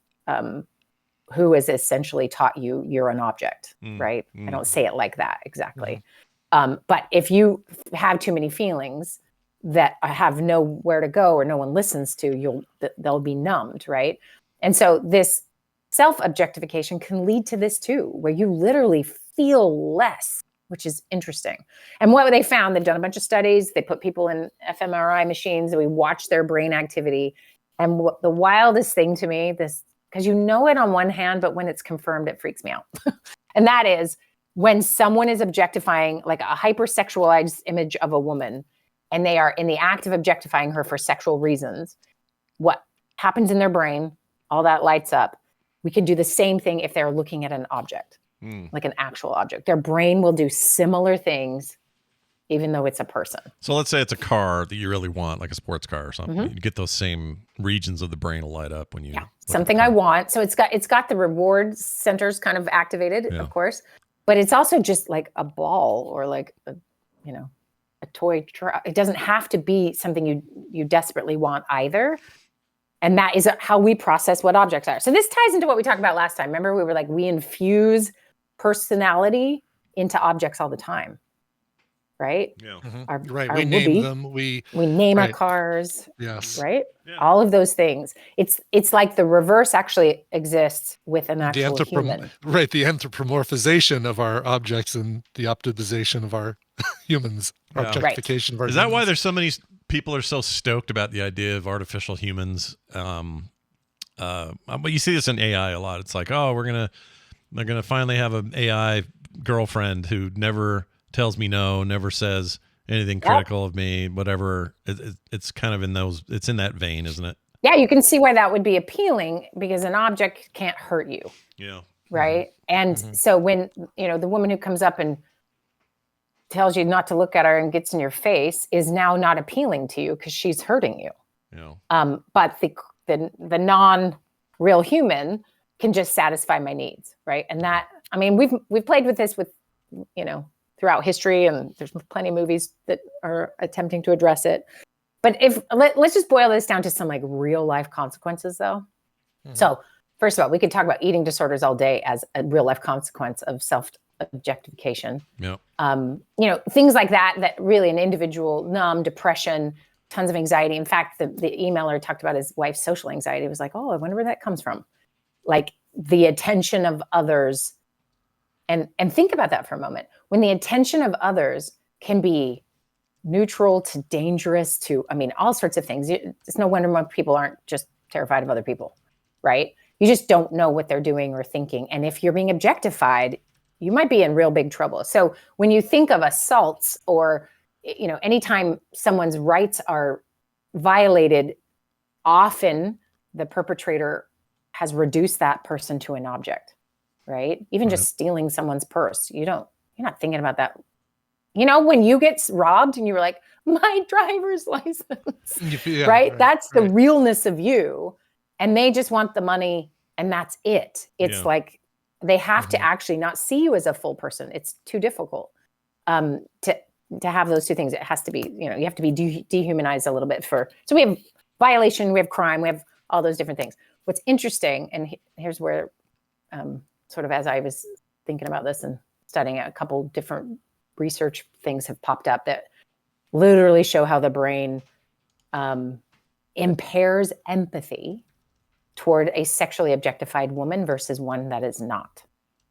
who has essentially taught you you're an object, right? I don't say it like that exactly. But if you have too many feelings that have nowhere to go or no one listens to, they'll be numbed, right? And so this self-objectification can lead to this too, where you literally feel less, which is interesting. And what they found, they've done a bunch of studies. They put people in fMRI machines and we watch their brain activity. And the wildest thing to me, because you know it on one hand, but when it's confirmed, it freaks me out. And that is when someone is objectifying like a hypersexualized image of a woman and they are in the act of objectifying her for sexual reasons, what happens in their brain, all that lights up. We can do the same thing if they're looking at an object, like an actual object. Their brain will do similar things, even though it's a person. So let's say it's a car that you really want, like a sports car or something. You get those same regions of the brain will light up when you. Yeah, something I want. So it's got the reward centers kind of activated, of course, but it's also just like a ball or like a toy truck. It doesn't have to be something you desperately want either. And that is how we process what objects are. So this ties into what we talked about last time. Remember, we were like, we infuse personality into objects all the time, right? Yeah. Our we name them. We name our cars. Yes. Right? Yeah. All of those things. It's like the reverse actually exists with an actual human. Right. The anthropomorphization of our objects and the optimization of our humans. Objectification of our humans. Is that why there's so many people are so stoked about the idea of artificial humans? But you see this in AI a lot. It's like, oh, they're gonna finally have an AI girlfriend who never tells me no, never says anything critical of me, whatever. It's kind of it's in that vein, isn't it? Yeah, you can see why that would be appealing because an object can't hurt you. Yeah. Right. And so when the woman who comes up and tells you not to look at her and gets in your face is now not appealing to you because she's hurting you. Yeah. But the non-real human can just satisfy my needs, right? And that, I mean, we've played with this with, throughout history, and there's plenty of movies that are attempting to address it. But let's just boil this down to some like real life consequences, though. So first of all, we could talk about eating disorders all day as a real life consequence of self-objectification. Yeah. Things like that really an individual numb, depression, tons of anxiety. In fact, the emailer talked about his wife's social anxiety. It was like, oh, I wonder where that comes from. Like the attention of others. And think about that for a moment. When the attention of others can be neutral to dangerous to, all sorts of things. It's no wonder most people aren't just terrified of other people, right? You just don't know what they're doing or thinking. And if you're being objectified, you might be in real big trouble. So when you think of assaults or, anytime someone's rights are violated, often the perpetrator has reduced that person to an object, right? Even just stealing someone's purse, you're not thinking about that you know, when you get robbed and you were like, my driver's license, right? That's the realness of you. And they just want the money and that's it. It's like, they have to actually not see you as a full person. It's too difficult to have those two things. It has to be, you know, you have to be dehumanized a little bit so we have violation, we have crime, we have all those different things. What's interesting, and here's where sort of as I was thinking about this and studying it, a couple different research things have popped up that literally show how the brain impairs empathy toward a sexually objectified woman versus one that is not.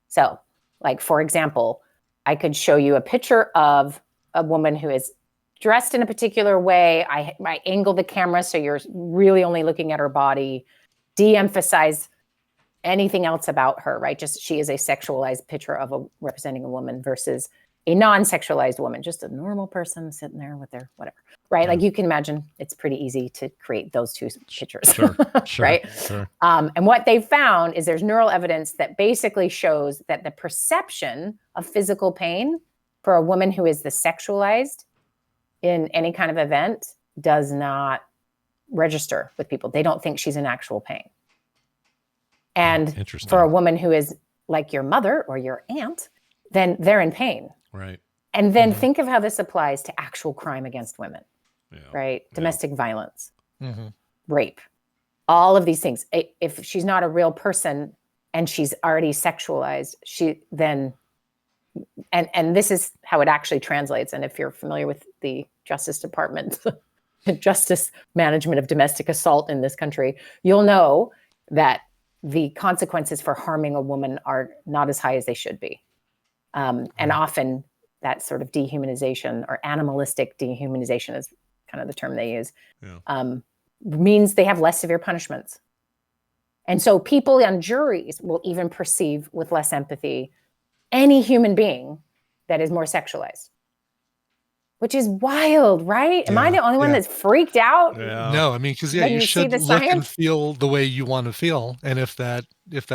So, like, for example, I could show you a picture of a woman who is dressed in a particular way. I angle the camera so you're really only looking at her body, de-emphasize anything else about her, right? Just she is a sexualized picture of representing a woman versus a non-sexualized woman, just a normal person sitting there with their whatever, right? Like you can imagine it's pretty easy to create those two pictures, right? Sure. And what they found is there's neural evidence that basically shows that the perception of physical pain for a woman who is the sexualized in any kind of event does not register with people. They don't think she's in actual pain. And for a woman who is like your mother or your aunt, then they're in pain. Right. And then think of how this applies to actual crime against women, right? Domestic violence, rape, all of these things. If she's not a real person and she's already sexualized, and this is how it actually translates. And if you're familiar with the Justice Department, the justice management of domestic assault in this country, you'll know that the consequences for harming a woman are not as high as they should be. And often that sort of dehumanization or animalistic dehumanization is kind of the term they use, means they have less severe punishments. And so people on juries will even perceive with less empathy any human being that is more sexualized, which is wild, right? Am I the only one that's freaked out? No, I mean, because you should look and feel the way you want to feel, and if that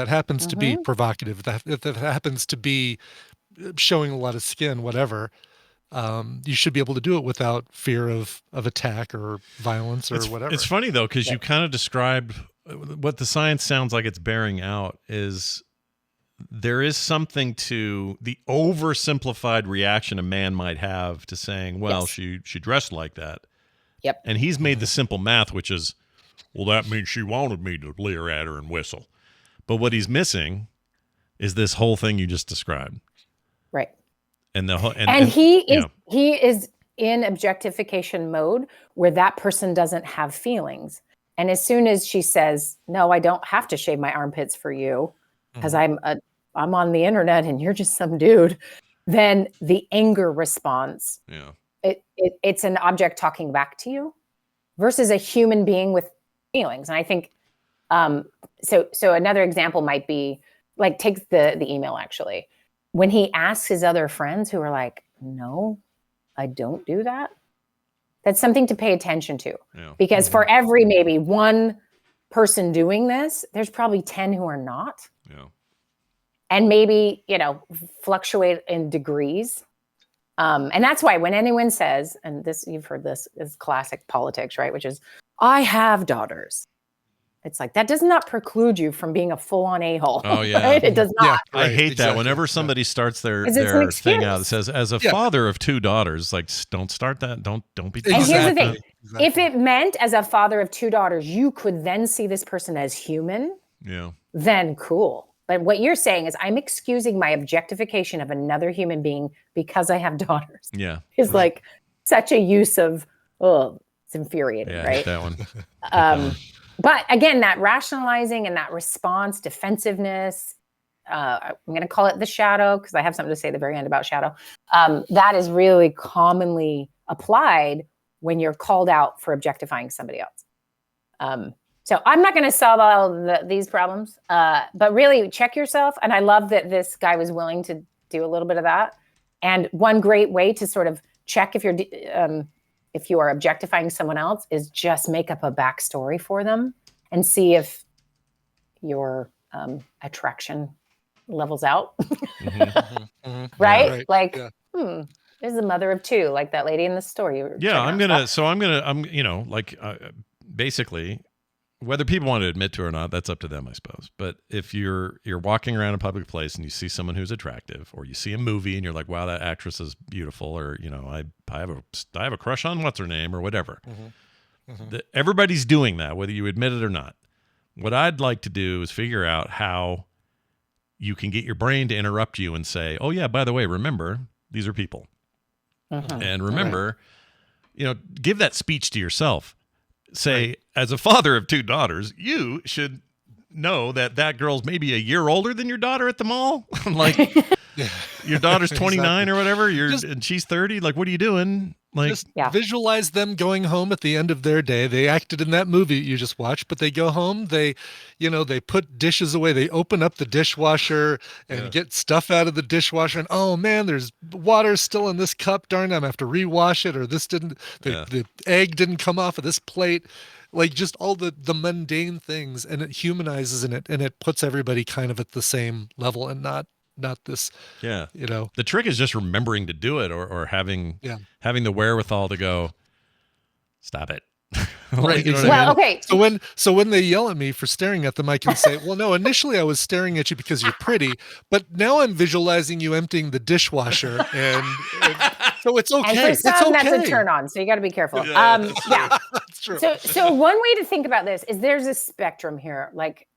happens to be provocative, if that happens to be showing a lot of skin, whatever, you should be able to do it without fear of attack or violence or whatever. It's funny though, because you kind of described what the science sounds like it's bearing out is there is something to the oversimplified reaction a man might have to saying, well, she dressed like that. Yep. And he's made the simple math, which is, well, that means she wanted me to leer at her and whistle. But what he's missing is this whole thing you just described. Right. And he is in objectification mode where that person doesn't have feelings. And as soon as she says, no, I don't have to shave my armpits for you because I'm on the internet and you're just some dude, then the anger response, it's an object talking back to you versus a human being with feelings. And I think, so another example might be like, take the email actually. When he asks his other friends who are like, no, I don't do that. That's something to pay attention to because for every maybe one person doing this, there's probably 10 who are not. And maybe, fluctuate in degrees. And that's why when anyone says, and this, you've heard this is classic politics, right? Which is, I have daughters. It's like, that does not preclude you from being a full-on a-hole. Oh, yeah. Right? It does not. Yeah, I hate that. Whenever somebody starts their thing out that says, as a father of 2 daughters, like, don't start that. Don't be. And here's the thing. Exactly. If it meant as a father of 2 daughters, you could then see this person as human, then cool. But what you're saying is I'm excusing my objectification of another human being because I have daughters. Yeah. It's like such a use of, it's infuriating, right? That one. But again, that rationalizing and that response, defensiveness, I'm going to call it the shadow because I have something to say at the very end about shadow. That is really commonly applied when you're called out for objectifying somebody else. So I'm not going to solve all these problems, but really check yourself. And I love that this guy was willing to do a little bit of that. And one great way to sort of check if you are objectifying someone else is just make up a backstory for them and see if your attraction levels out. Right? Is the mother of two, like that lady in the store. Basically, whether people want to admit to it or not, that's up to them, I suppose. But if you're walking around a public place and you see someone who's attractive, or you see a movie and you're like, wow, that actress is beautiful, or I have a crush on what's her name or whatever. Everybody's doing that, whether you admit it or not. What I'd like to do is figure out how you can get your brain to interrupt you and say, oh yeah, by the way, remember, these are people. And remember, give that speech to yourself. Say, as a father of two daughters, you should know that girl's maybe a year older than your daughter at the mall. Like, your daughter's 29 or whatever, and she's 30. Like, what are you doing? Like, just visualize them going home at the end of their day. They acted in that movie you just watched, but they go home. They put dishes away. They open up the dishwasher and get stuff out of the dishwasher. And oh man, there's water still in this cup. Darn, I'm gonna have to rewash it. Or this the egg didn't come off of this plate. Like, just all the mundane things, and it humanizes it, and it puts everybody kind of at the same level, and not this. The trick is just remembering to do it, or having the wherewithal to go, stop it. Right. Okay. So when they yell at me for staring at them, I can say, well, no, initially I was staring at you because you're pretty, but now I'm visualizing you emptying the dishwasher, and so it's okay. And for some, that's a turn on. So you got to be careful. That's true. So one way to think about this is there's a spectrum here, like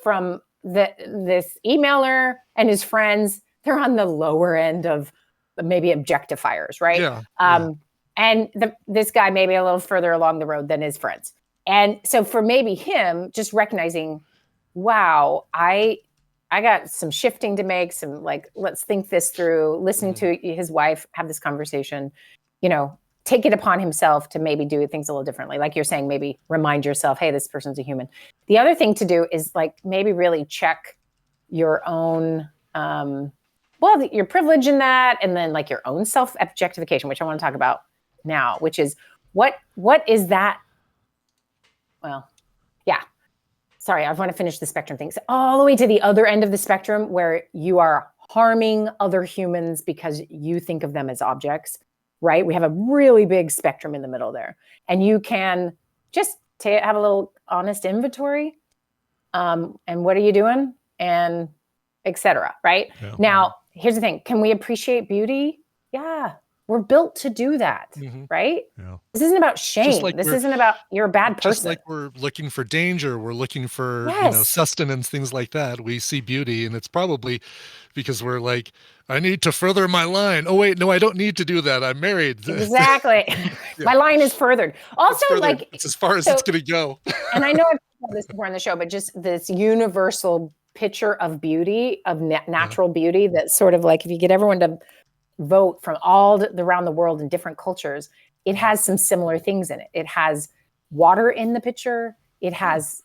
from this emailer and his friends, they're on the lower end of maybe objectifiers, right? And this guy maybe a little further along the road than his friends. And so for maybe him, just recognizing, wow, I got some shifting to make, some like, let's think this through, listening to his wife have this conversation, take it upon himself to maybe do things a little differently. Like you're saying, maybe remind yourself, hey, this person's a human. The other thing to do is like maybe really check your own, your privilege in that, and then like your own self-objectification, which I want to talk about now, which is what is that? Well, yeah. Sorry, I want to finish the spectrum thing. So all the way to the other end of the spectrum where you are harming other humans because you think of them as objects. Right? We have a really big spectrum in the middle there. And you can just have a little honest inventory. And what are you doing? And et cetera. Right? Now, here's the thing. Can we appreciate beauty? Yeah. We're built to do that. Right? This isn't about shame. This isn't about you're a bad person. Just like we're looking for danger. We're looking for sustenance, things like that. We see beauty, and it's probably because we're like, I need to further my line. Oh wait, no, I don't need to do that. I'm married. Exactly. My line is furthered. Also, it's as far as it's going to go. And I know I've said this before on the show, but just this universal picture of beauty, of natural beauty, that's sort of like if you get everyone to vote from all around the world in different cultures, it has some similar things in it. It has water in the picture. It has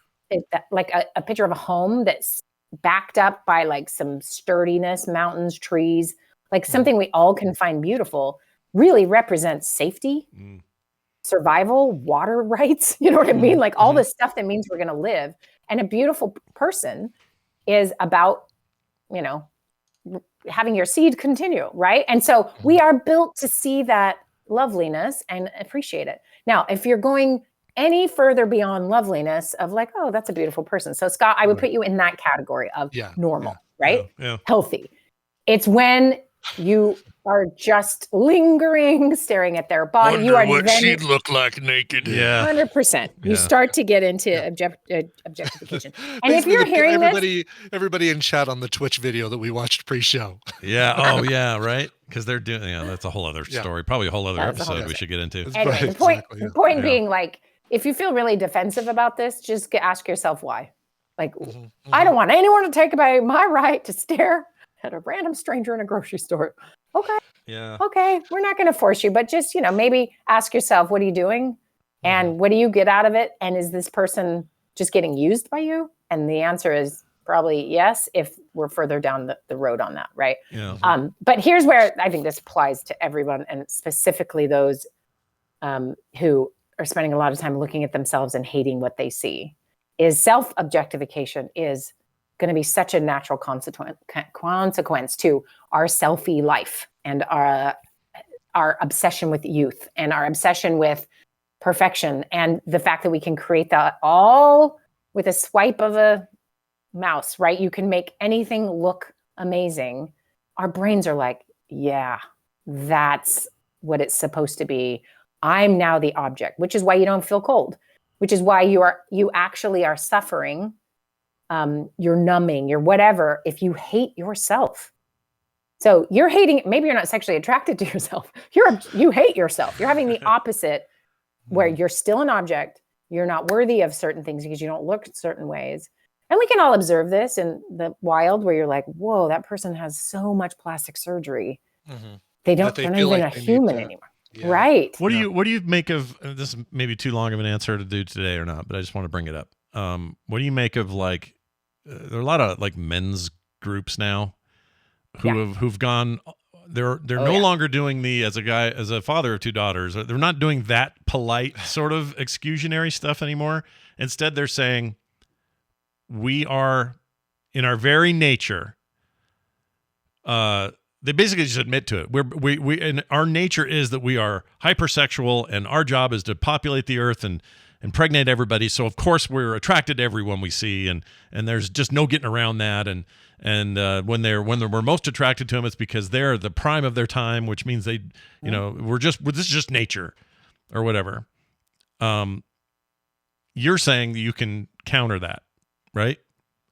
like a picture of a home that's backed up by like some sturdiness, mountains, trees, like something we all can find beautiful, really represents safety, survival, water rights. You know what I mean? Like all the stuff that means we're going to live. And a beautiful person is about, having your seed continue, right? And so we are built to see that loveliness and appreciate it. Now, if you're going any further beyond loveliness of like, oh, that's a beautiful person. So Scott, I would put you in that category of normal, right? Healthy. It's when you are just lingering, staring at their body. Wonder you are what she'd look like naked. 100%. You start to get into objectification. And if you're hearing everybody in chat on the Twitch video that we watched pre-show. Yeah. Oh, yeah. Right. Because they're doing. Yeah, that's a whole other story. Probably a whole other episode we should get into. Anyway, the point being, like, if you feel really defensive about this, just ask yourself why. Like, I don't want anyone to take away my right to stare at a random stranger in a grocery store. Okay. Yeah. Okay. We're not going to force you, but just, maybe ask yourself, what are you doing? And what do you get out of it? And is this person just getting used by you? And the answer is probably yes, if we're further down the road on that. Right. Yeah. But here's where I think this applies to everyone, and specifically those who are spending a lot of time looking at themselves and hating what they see, is self-objectification is going to be such a natural consequence to our selfie life and our obsession with youth and our obsession with perfection, and the fact that we can create that all with a swipe of a mouse, right? You can make anything look amazing. Our brains are like, yeah, that's what it's supposed to be. I'm now the object, which is why you don't feel cold, which is why you actually are suffering. You're numbing, you're whatever, if you hate yourself. So you're hating, maybe you're not sexually attracted to yourself. You hate yourself. You're having the opposite, where you're still an object. You're not worthy of certain things because you don't look certain ways. And we can all observe this in the wild, where you're like, whoa, that person has so much plastic surgery. They're not even a human anymore. Yeah. Right. What do you make of this? Is maybe too long of an answer to do today or not, but I just want to bring it up. What do you make of like, there are a lot of like men's groups now who've gone, they're no longer doing as a father of two daughters, they're not doing that polite sort of exclusionary stuff anymore. Instead, they're saying, we are in our very nature, they basically just admit to it. We and our nature is that we are hypersexual, and our job is to populate the earth and impregnate everybody. So of course we're attracted to everyone we see, and there's just no getting around that. And when we're most attracted to them, it's because they're the prime of their time, which means they, this is just nature, or whatever. You're saying that you can counter that, right?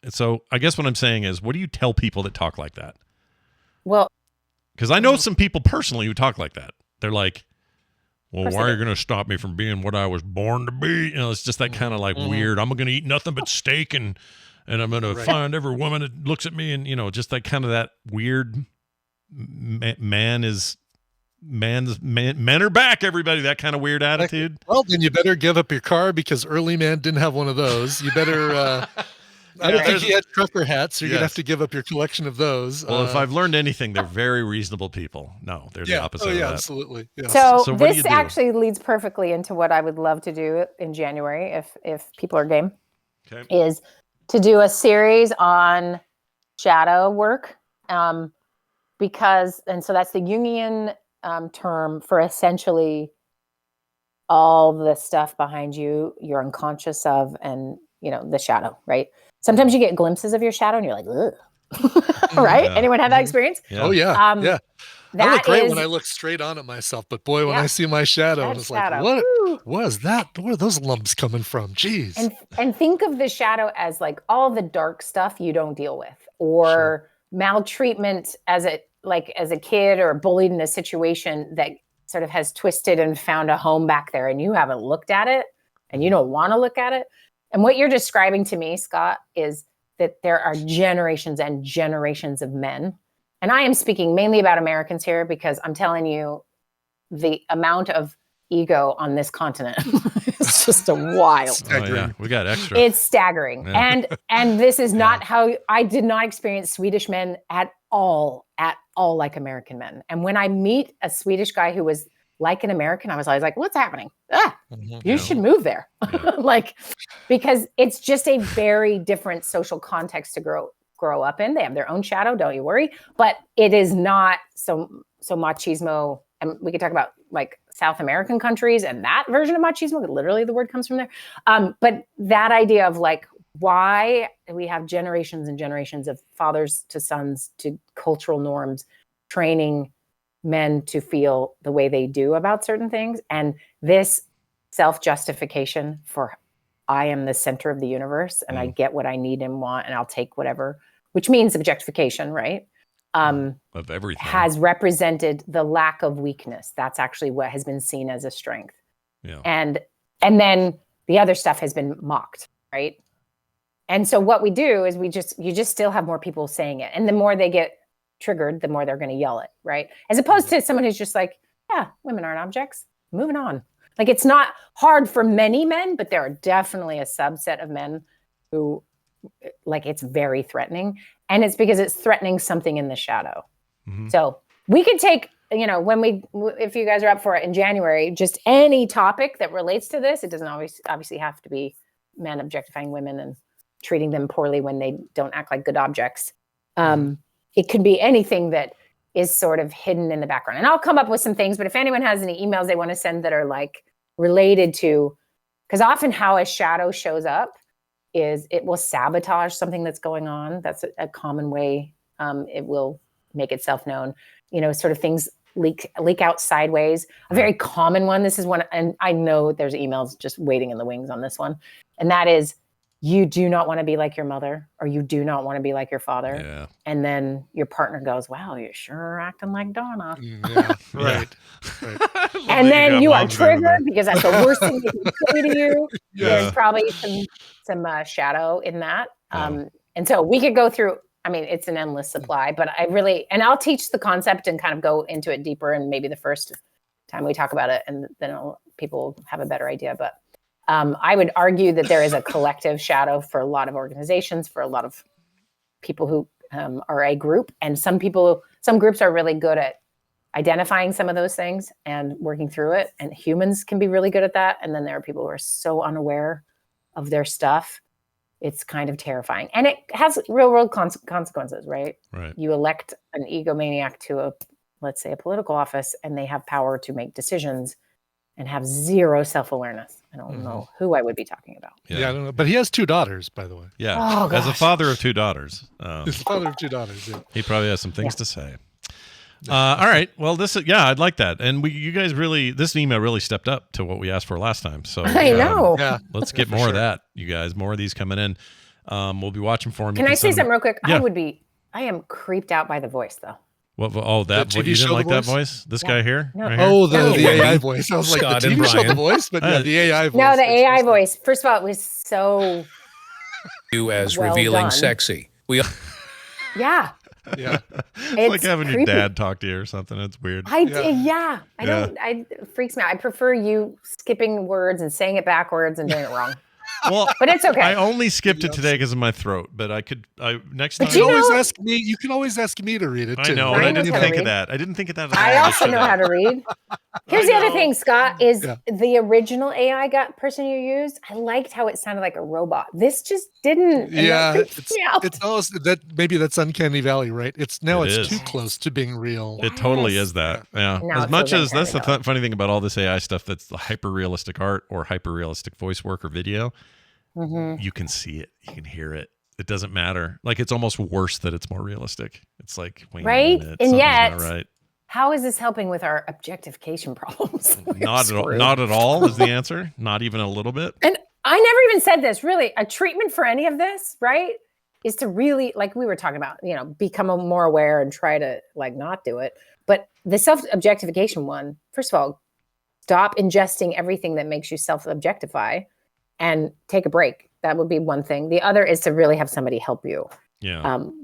And so I guess what I'm saying is, what do you tell people that talk like that? Well, because I know some people personally who talk like that. They're like, well, why are you going to stop me from being what I was born to be? It's just that kind of like weird, I'm going to eat nothing but steak and I'm going to find every woman that looks at me, and, just that kind of that weird men are back, everybody, that kind of weird attitude. Well, then you better give up your car, because early man didn't have one of those. You better... I don't think he had trucker hats, so you're going to have to give up your collection of those. Well, if I've learned anything, they're very reasonable people. No, they're the opposite of that. Absolutely. Yeah. So this actually leads perfectly into what I would love to do in January, if people are game, is to do a series on shadow work. So that's the Jungian term for essentially all the stuff behind you, you're unconscious of, and, the shadow, right? Sometimes you get glimpses of your shadow and you're like, ugh. Right? Yeah. Anyone have that experience? Yeah. Oh, yeah. Yeah. I look great when I look straight on at myself, but boy, when I see my shadow, it's like, what was that? Where are those lumps coming from? Jeez. And think of the shadow as like all the dark stuff you don't deal with, or maltreatment as a kid, or bullied in a situation that sort of has twisted and found a home back there, and you haven't looked at it and you don't want to look at it. And what you're describing to me, Scott, is that there are generations and generations of men. And I am speaking mainly about Americans here, because I'm telling you, the amount of ego on this continent is just a wild. We got extra. It's staggering. Yeah. And this is not how I did not experience Swedish men at all like American men. And when I meet a Swedish guy who was like an American, I was always like, what's happening? You should move there. Because it's just a very different social context to grow up in. They have their own shadow, don't you worry. But it is not so machismo. And we could talk about like South American countries and that version of machismo, literally the word comes from there. But that idea of like, why we have generations and generations of fathers to sons to cultural norms training men to feel the way they do about certain things. And this self-justification for, I am the center of the universe and I get what I need and want, and I'll take whatever, which means objectification, right? Of everything, has represented the lack of weakness. That's actually what has been seen as a strength. Yeah. And then the other stuff has been mocked, right? And so what we do is you just still have more people saying it. And the more they get triggered, the more they're going to yell it, right? As opposed to someone who's just like, yeah, women aren't objects, moving on. Like, it's not hard for many men, but there are definitely a subset of men who, like, it's very threatening. And it's because it's threatening something in the shadow. Mm-hmm. So we could take, if you guys are up for it in January, just any topic that relates to this. It doesn't always obviously have to be men objectifying women and treating them poorly when they don't act like good objects. It could be anything that is sort of hidden in the background. And I'll come up with some things, but if anyone has any emails they want to send that are like related to, because often how a shadow shows up is it will sabotage something that's going on. That's a common way it will make itself known. Sort of things leak out sideways. A very common one, this is one, and I know there's emails just waiting in the wings on this one, and that is, you do not want to be like your mother, or you do not want to be like your father. Yeah. And then your partner goes, wow, you sure are acting like Donna. Yeah, right. And then you are triggered because that's the worst thing they can say to you. Yeah. There's probably some shadow in that. And so we could go through, it's an endless supply, but and I'll teach the concept and kind of go into it deeper. And maybe the first time we talk about it, and then people will have a better idea. But I would argue that there is a collective shadow for a lot of organizations, for a lot of people who are a group. And some groups are really good at identifying some of those things and working through it. And humans can be really good at that. And then there are people who are so unaware of their stuff. It's kind of terrifying. And it has real world consequences, right? Right. You elect an egomaniac to let's say a political office, and they have power to make decisions and have zero self-awareness. I don't know who I would be talking about. Yeah, I don't know. But he has 2 daughters, by the way. Yeah. Oh, as a father of 2 daughters. He's a father of 2 daughters, yeah. He probably has some things to say. All right. Well, I'd like that. And you guys this email really stepped up to what we asked for last time. So I know. Let's get more of that, you guys. More of these coming in. We'll be watching for him. Can I say something real quick? Yeah. I am creeped out by the voice, though. What? Oh, that you didn't like that voice? This guy here? No. Right here? Oh, the AI voice. I was like, Scott the TV show, the voice, but the AI voice. No, the AI voice. First of all, it was so You as well revealing done. sexy. Yeah. Yeah. It's like having your dad talk to you or something. It's weird. It freaks me out. I prefer you skipping words and saying it backwards and doing it wrong. Well, but it's okay. I only skipped it today because of my throat, but next time. But you can always ask me to read it too. I know, and I didn't think of that. I didn't think of that. I also know how to read. Here's the other thing, Scott, is the original AI person you used, I liked how it sounded like a robot. This just didn't. Yeah, it's almost that maybe that's uncanny valley, right? It's too close to being real. It totally is that. Yeah. Now As much as that's the funny thing about all this AI stuff that's the hyper realistic art or hyper realistic voice work or video. You can see it, you can hear it. It doesn't matter. Like, it's almost worse that it's more realistic. It's like, wait right? a minute, and yet, not right. How is this helping with our objectification problems? Not at all is the answer. Not even a little bit. And I never even said this. Really, a treatment for any of this, right, is to really, like we were talking about, become more aware and try to not do it. But the self-objectification one, first of all, stop ingesting everything that makes you self-objectify. And take a break. That would be one thing. The other is to really have somebody help you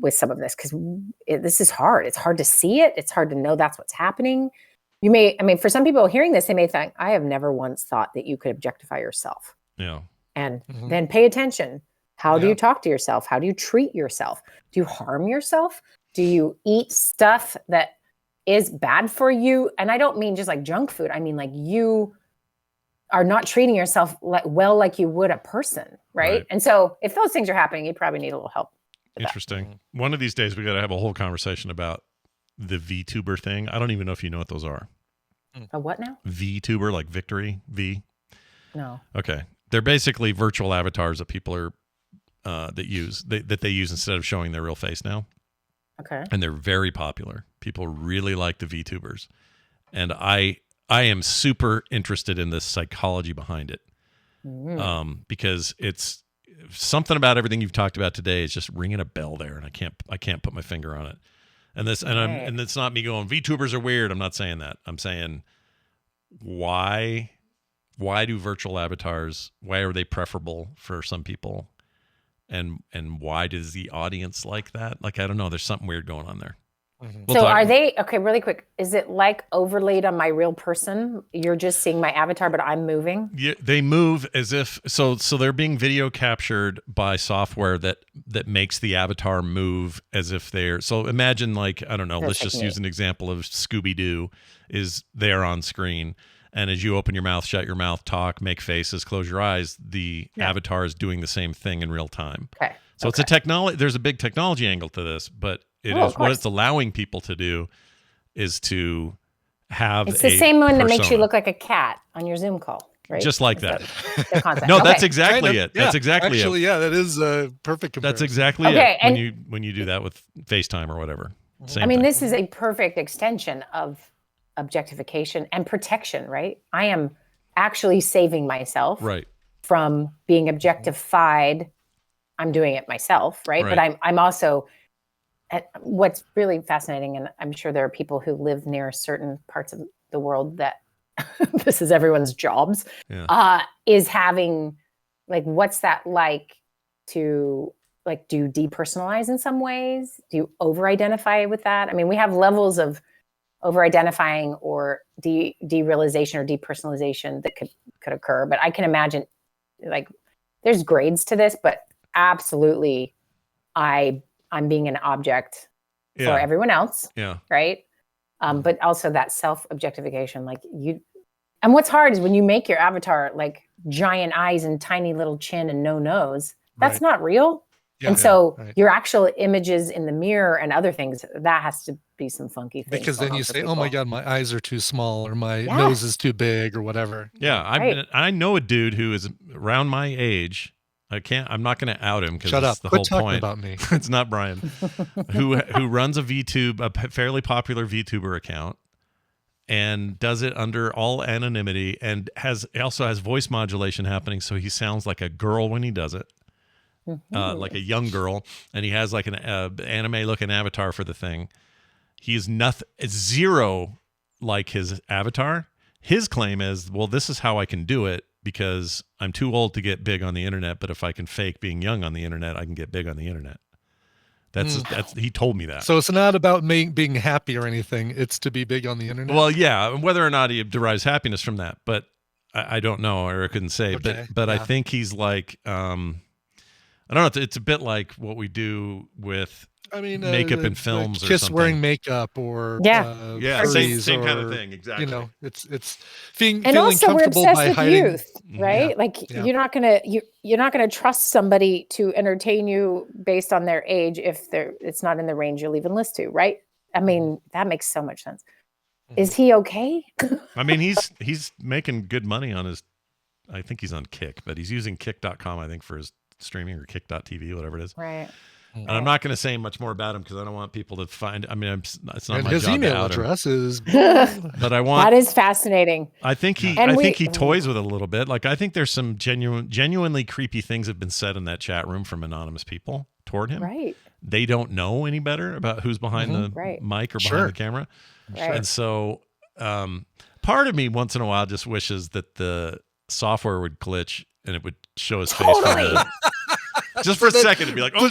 with some of this, because this is hard. It's hard to see it. It's hard to know that's what's happening. For some people hearing this, they may think, I have never once thought that you could objectify yourself. Yeah. And then pay attention. How do you talk to yourself? How do you treat yourself? Do you harm yourself? Do you eat stuff that is bad for you? And I don't mean just like junk food. I mean, like, you are not treating yourself like you would a person, right? And so if those things are happening, you probably need a little help. Interesting. One of these days, we got to have a whole conversation about the VTuber thing. I don't even know if you know what those are. A what now? VTuber, like victory, V? No. Okay. They're basically virtual avatars that people are, that they use instead of showing their real face now. Okay. And they're very popular. People really like the VTubers. And I am super interested in the psychology behind it, because it's something about everything you've talked about today is just ringing a bell there, and I can't put my finger on it. And it's not me going, VTubers are weird. I'm not saying that. I'm saying, why do virtual avatars? Why are they preferable for some people, and why does the audience like that? Like, I don't know. There's something weird going on there. So are they, okay, really quick, is it like overlaid on my real person? You're just seeing my avatar, but I'm moving? Yeah, they move as if, so they're being video captured by software that makes the avatar move as if they're, so imagine like, I don't know, let's just use an example of Scooby Doo is there on screen. And as you open your mouth, shut your mouth, talk, make faces, close your eyes, the avatar is doing the same thing in real time. Okay. So it's a technology, there's a big technology angle to this, but it is what it's allowing people to do is to have It's the same one that makes you persona. look like a cat on your Zoom call, right? Just like that. The concept. No, Okay. that's exactly it. Yeah, That's exactly actually, it. yeah, that is a perfect comparison. That's exactly Okay, it. When you do that with FaceTime or whatever. Same I mean, thing. this is a perfect extension of objectification and protection, right? I am actually saving myself right. from being objectified. I'm doing it myself, right? But I'm also, what's really fascinating, and I'm sure there are people who live near certain parts of the world that this is everyone's jobs, is having, like, what's that like to, like, do you depersonalize in some ways? Do you over-identify with that? I mean, we have levels of over-identifying or derealization or depersonalization that could occur. But I can imagine, like, there's grades to this, but absolutely, I'm being an object for everyone else. Yeah. Right. But also that self-objectification, like and what's hard is when you make your avatar like giant eyes and tiny little chin and no nose, that's not real. Yeah, and so your actual images in the mirror and other things, that has to be some funky things. Because then you say, oh my God, my eyes are too small or my nose is too big or whatever. Yeah. I know a dude who is around my age. I'm not going to out him because that's the whole point. About me. It's not Brian, who runs a fairly popular VTuber account and does it under all anonymity and also has voice modulation happening. So he sounds like a girl when he does it. Like a young girl, and he has like an anime-looking avatar for the thing. He is zero like his avatar. His claim is, well, this is how I can do it because I'm too old to get big on the internet, but if I can fake being young on the internet, I can get big on the internet. That's he told me that. So it's not about being happy or anything. It's to be big on the internet. Well, yeah, whether or not he derives happiness from that, but I don't know, or I couldn't say. Okay. But I think he's like. I don't know. It's a bit like what we do with makeup in films or Kiss something. wearing makeup or same kind of thing. Exactly. You know, it's feeling and also comfortable we're obsessed by with hiding. youth, right? Like you're not gonna trust somebody to entertain you based on their age if it's not in the range you'll even listen to, right? I mean, that makes so much sense. Is he okay? I mean, he's making good money on his. I think he's on Kick, but he's using Kick.com, I think, for his streaming, or Kick.tv, whatever it is. Right. And I'm not going to say much more about him because I don't want people to find. I mean, it's not my his job email to out address him. is. But I want. That is fascinating. I think he toys with it a little bit. Like, I think there's some genuinely creepy things have been said in that chat room from anonymous people toward him. Right. They don't know any better about who's behind the mic or behind the camera. Right. And so, part of me once in a while just wishes that the software would glitch and it would show his face. Just for a second, it'd be like, oh,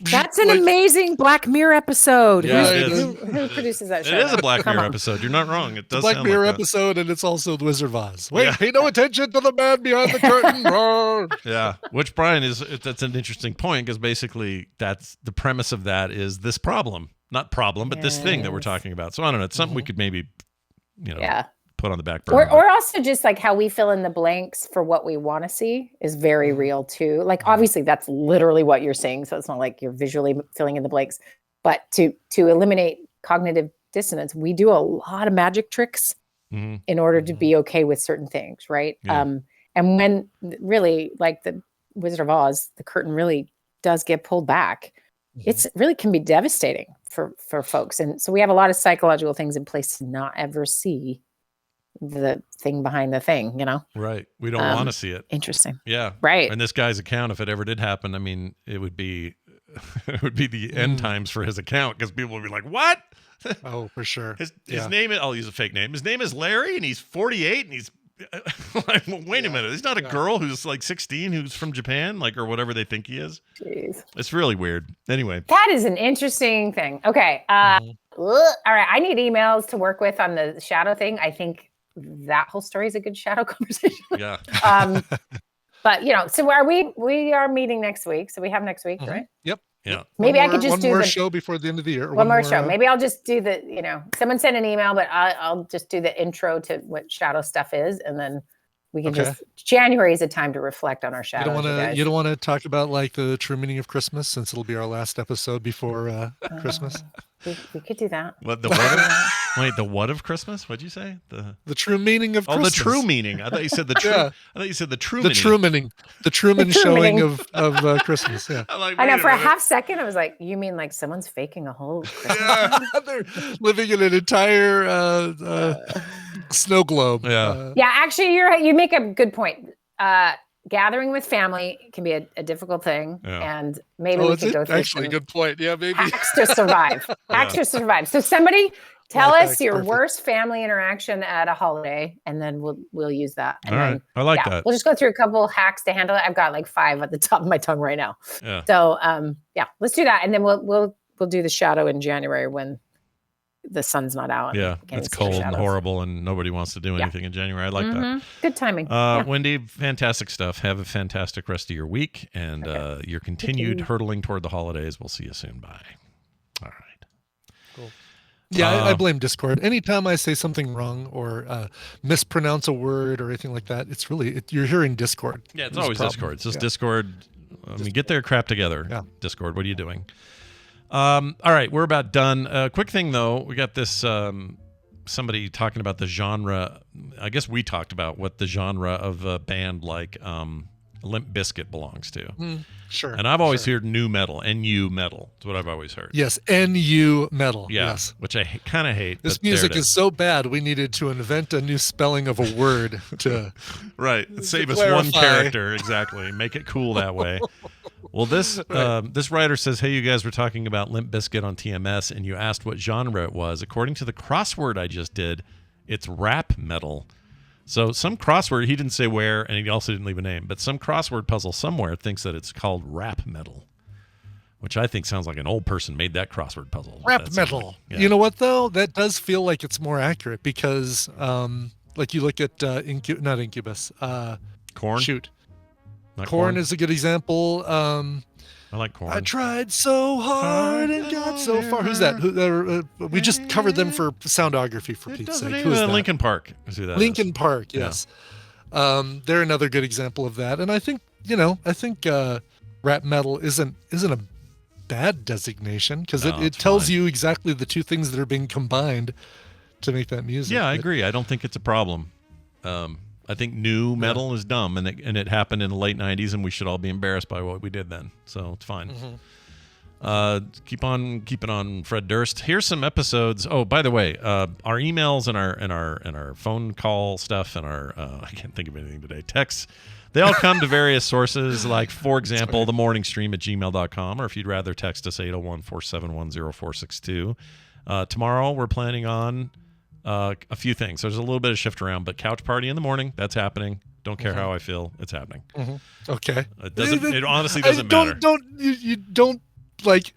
that's an amazing Black Mirror episode. Yeah, Who produces that show? It is a Black Mirror episode. You're not wrong. It does Black sound Mirror like that. episode, and it's also the Wizard of Oz. Wait, pay no attention to the man behind the curtain. Yeah, which Brian that's an interesting point because basically that's the premise of that is this problem, not problem, but this thing that we're talking about. So I don't know. It's something we could maybe, put on the back burner. Or also just like how we fill in the blanks for what we want to see is very real too. Like obviously that's literally what you're saying. So it's not like you're visually filling in the blanks, but to eliminate cognitive dissonance, we do a lot of magic tricks in order to be okay with certain things. Right. Yeah. And when really like the Wizard of Oz, the curtain really does get pulled back. It's really can be devastating for folks. And so we have a lot of psychological things in place to not ever see the thing behind the thing, Right. We don't want to see it. Interesting. Yeah. Right. And this guy's account, if it ever did happen, I mean, it would be the end times for his account because people would be like, what? Oh, for sure. His name is, I'll use a fake name. His name is Larry and he's 48 and he's like, well, wait a minute. He's not a girl who's like 16 who's from Japan, like, or whatever they think he is. Jeez. It's really weird. Anyway. That is an interesting thing. Okay. All right. I need emails to work with on the shadow thing. I think that whole story is a good shadow conversation. Yeah. But so we are meeting next week. So we have next week, right? Yep. Yeah. Maybe I could just do one more show before the end of the year. One more show. Maybe I'll just do the, someone sent an email, but I'll just do the intro to what shadow stuff is. And then we can January is a time to reflect on our shadow. You don't want to talk about like the true meaning of Christmas since it'll be our last episode before Christmas. We could do that. What the what? Wait, the what of Christmas? What'd you say? The true meaning of Christmas. The true meaning. I thought you said the true. Yeah. I thought you said the true The meaning. true meaning. The Truman showing of Christmas. Yeah. I know. For a half second, I was like, "You mean like someone's faking a whole Christmas?" Yeah, they're living in an entire snow globe. Yeah. Yeah, actually, you make a good point. Gathering with family can be a difficult thing, and maybe we could go through actually a good point. Yeah, maybe hacks to survive. Hacks to survive. So somebody tell us your worst family interaction at a holiday, and then we'll use that. And All right, I like that. We'll just go through a couple hacks to handle it. I've got like 5 at the top of my tongue right now. Yeah. So let's do that, and then we'll do the shadow in January when the sun's not out. Yeah, it's cold and horrible, and nobody wants to do anything in January. I like that. Good timing. Wendy, fantastic stuff. Have a fantastic rest of your week, and your continued hurtling toward the holidays. We'll see you soon. Bye. All right. Cool. Yeah, I blame Discord. Anytime I say something wrong or mispronounce a word or anything like that, it's really you're hearing Discord. Yeah, it's always Discord. It's just Discord. I mean, get their crap together. Yeah. Discord, what are you doing? All right, we're about done. Quick thing, though. We got this somebody talking about the genre. I guess we talked about what the genre of a band like Limp Bizkit belongs to. Sure. And I've always heard new metal, NU metal. That's what I've always heard. Yes, NU metal. Yeah, yes. which I kind of hate. This music is so bad, we needed to invent a new spelling of a word to right. Save us one character. Exactly. Make it cool that way. Well, this writer says, hey, you guys were talking about Limp Bizkit on TMS, and you asked what genre it was. According to the crossword I just did, it's rap metal. So some crossword, he didn't say where, and he also didn't leave a name, but some crossword puzzle somewhere thinks that it's called rap metal, which I think sounds like an old person made that crossword puzzle. Rap metal. Yeah. You know what, though? That does feel like it's more accurate because, like you look at not Incubus. Korn? Shoot. Not Korn is a good example. I like Korn. I tried so hard and got so far. Who's that? We just covered them for soundography, for Pete's sake. Who's that? Linkin Park. Linkin Park, yes. They're another good example of that. And I think, rap metal isn't a bad designation because it tells you exactly the two things that are being combined to make that music. Yeah, I agree. I don't think it's a problem. I think new metal is dumb, and it happened in the late 90s, and we should all be embarrassed by what we did then. So it's fine. Keep on keeping on, Fred Durst. Here's some episodes. Oh, by the way, our emails and our phone call stuff and our I can't think of anything today. Texts. They all come to various sources, like, for example, themorningstream@gmail.com, or if you'd rather text us, 801-471-0462. Tomorrow we're planning on a few things. There's a little bit of shift around, but couch party in the morning, that's happening. Don't care how I feel, it's happening. Okay. It honestly doesn't matter. You don't like,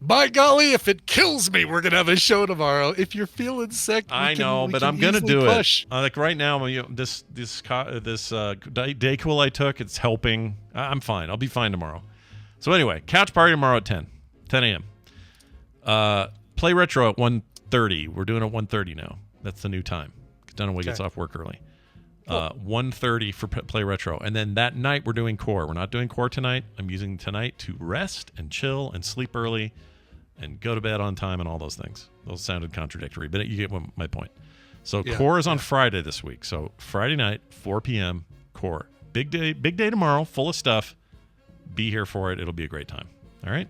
by golly, if it kills me, we're gonna have a show tomorrow. If you're feeling sick, I know, but I'm gonna do it. Like right now, this day cool I took, it's helping. I'm fine. I'll be fine tomorrow. So anyway, couch party tomorrow at 10 a.m. Play retro at 1:30. We're doing it at 1:30 now. That's the new time. Dunaway gets off work early. 1:30 for play retro, and then that night we're doing core. We're not doing core tonight. I'm using tonight to rest and chill and sleep early and go to bed on time and all those things. Those sounded contradictory, but you get my point. So core is on Friday this week. So Friday night, 4 p.m. core. Big day tomorrow, full of stuff. Be here for it. It'll be a great time. All right.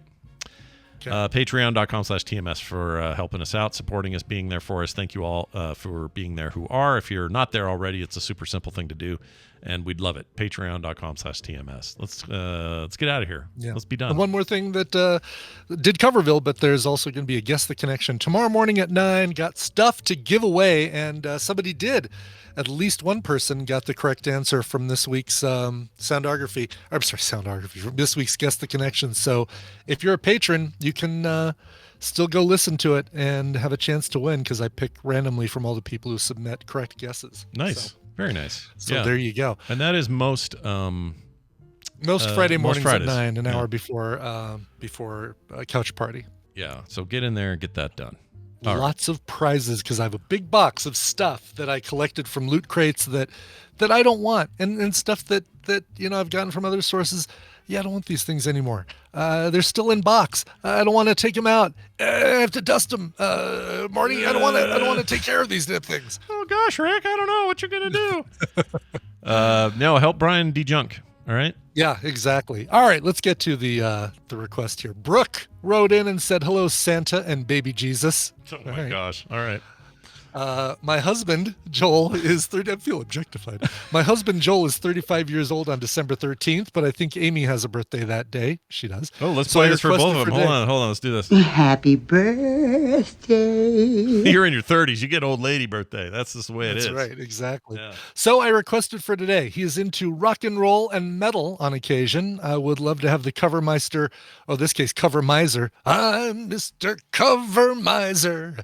Patreon.com/TMS for helping us out, supporting us, being there for us. Thank you all for being there who are. If you're not there already, it's a super simple thing to do, and we'd love it. Patreon.com/TMS. Let's get out of here. Yeah. Let's be done. And one more thing that did Coverville, but there's also going to be a Guess the Connection tomorrow morning at 9. Got stuff to give away, and somebody did. At least one person got the correct answer from this week's soundography. From this week's Guess the Connection. So if you're a patron, you can still go listen to it and have a chance to win, because I pick randomly from all the people who submit correct guesses. Nice. So, very nice. So there you go. And that is most Friday mornings at 9, an hour before couch party. Yeah. So get in there and get that done. Lots of prizes, because I have a big box of stuff that I collected from loot crates that I don't want, and stuff that I've gotten from other sources Yeah, I don't want these things anymore. They're still in box. I don't want to take them out. I have to dust them. Marty, I don't want to take care of these things. Oh gosh, Rick, I don't know what you're gonna do. No, help Brian dejunk. All right. Yeah, exactly. All right, let's get to the request here. Brooke wrote in and said, "Hello, Santa and baby Jesus." Oh my gosh. All right. My husband, Joel, is I feel objectified. My husband, Joel, is 35 years old on December 13th, but I think Amy has a birthday that day. She does. Oh, let's play this for both of them. Hold on. Let's do this. Happy birthday. You're in your 30s. You get old lady birthday. That's just the way it is. That's right. Exactly. Yeah. So I requested for today. He is into rock and roll and metal on occasion. I would love to have the Covermeister, or in this case, Covermiser. I'm Mr. Covermiser.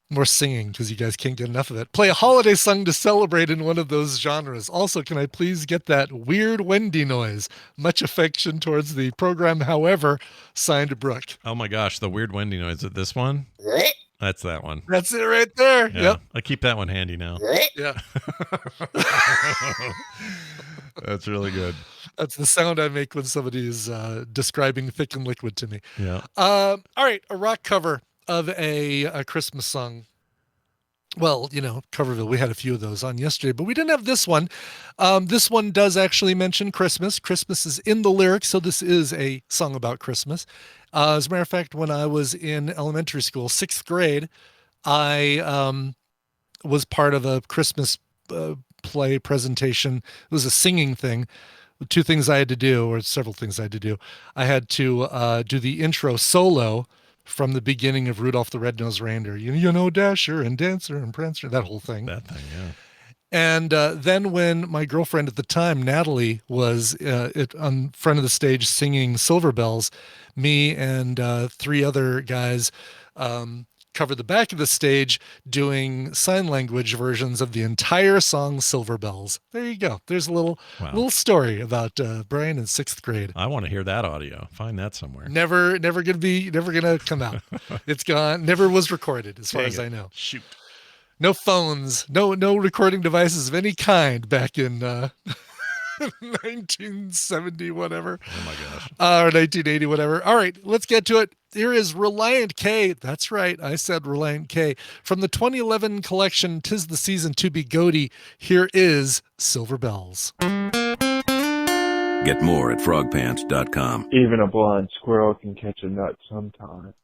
More singing because you guys can't get enough of it. Play a holiday song to celebrate in one of those genres. Also, can I please get that weird Wendy noise? Much affection towards the program, however, signed Brooke. Oh my gosh, the weird Wendy noise. Is it this one? That's that one. That's it right there. Yeah, yep. I keep that one handy now. Yeah. That's really good. That's the sound I make when somebody is describing thick and liquid to me. Yeah. All right, a rock cover of a Christmas song. Well, Coverville, we had a few of those on yesterday, but we didn't have this one. This one does actually mention Christmas. Christmas is in the lyrics, so this is a song about Christmas. As a matter of fact, when I was in elementary school, 6th grade, I was part of a Christmas play presentation. It was a singing thing. 2 things I had to do, or several things I had to do. I had to do the intro solo from the beginning of Rudolph the Red-Nosed Reindeer. Dasher and Dancer and Prancer, that whole thing. That thing, yeah. And then when my girlfriend at the time, Natalie, was on front of the stage singing Silver Bells, me and 3 other guys covered the back of the stage doing sign language versions of the entire song Silver Bells. There you go. There's a little story about Brian in 6th grade. I want to hear that audio. Find that somewhere. Never gonna come out. It's gone. Never was recorded, as far as I know. Shoot. No phones, no recording devices of any kind back in 1970, whatever. Oh my gosh. Or 1980, whatever. All right, let's get to it. Here is Reliant K. That's right, I said Reliant K. From the 2011 collection, 'Tis the Season to Be Goaty. Here is Silver Bells. Get more at frogpants.com. Even a blind squirrel can catch a nut sometime.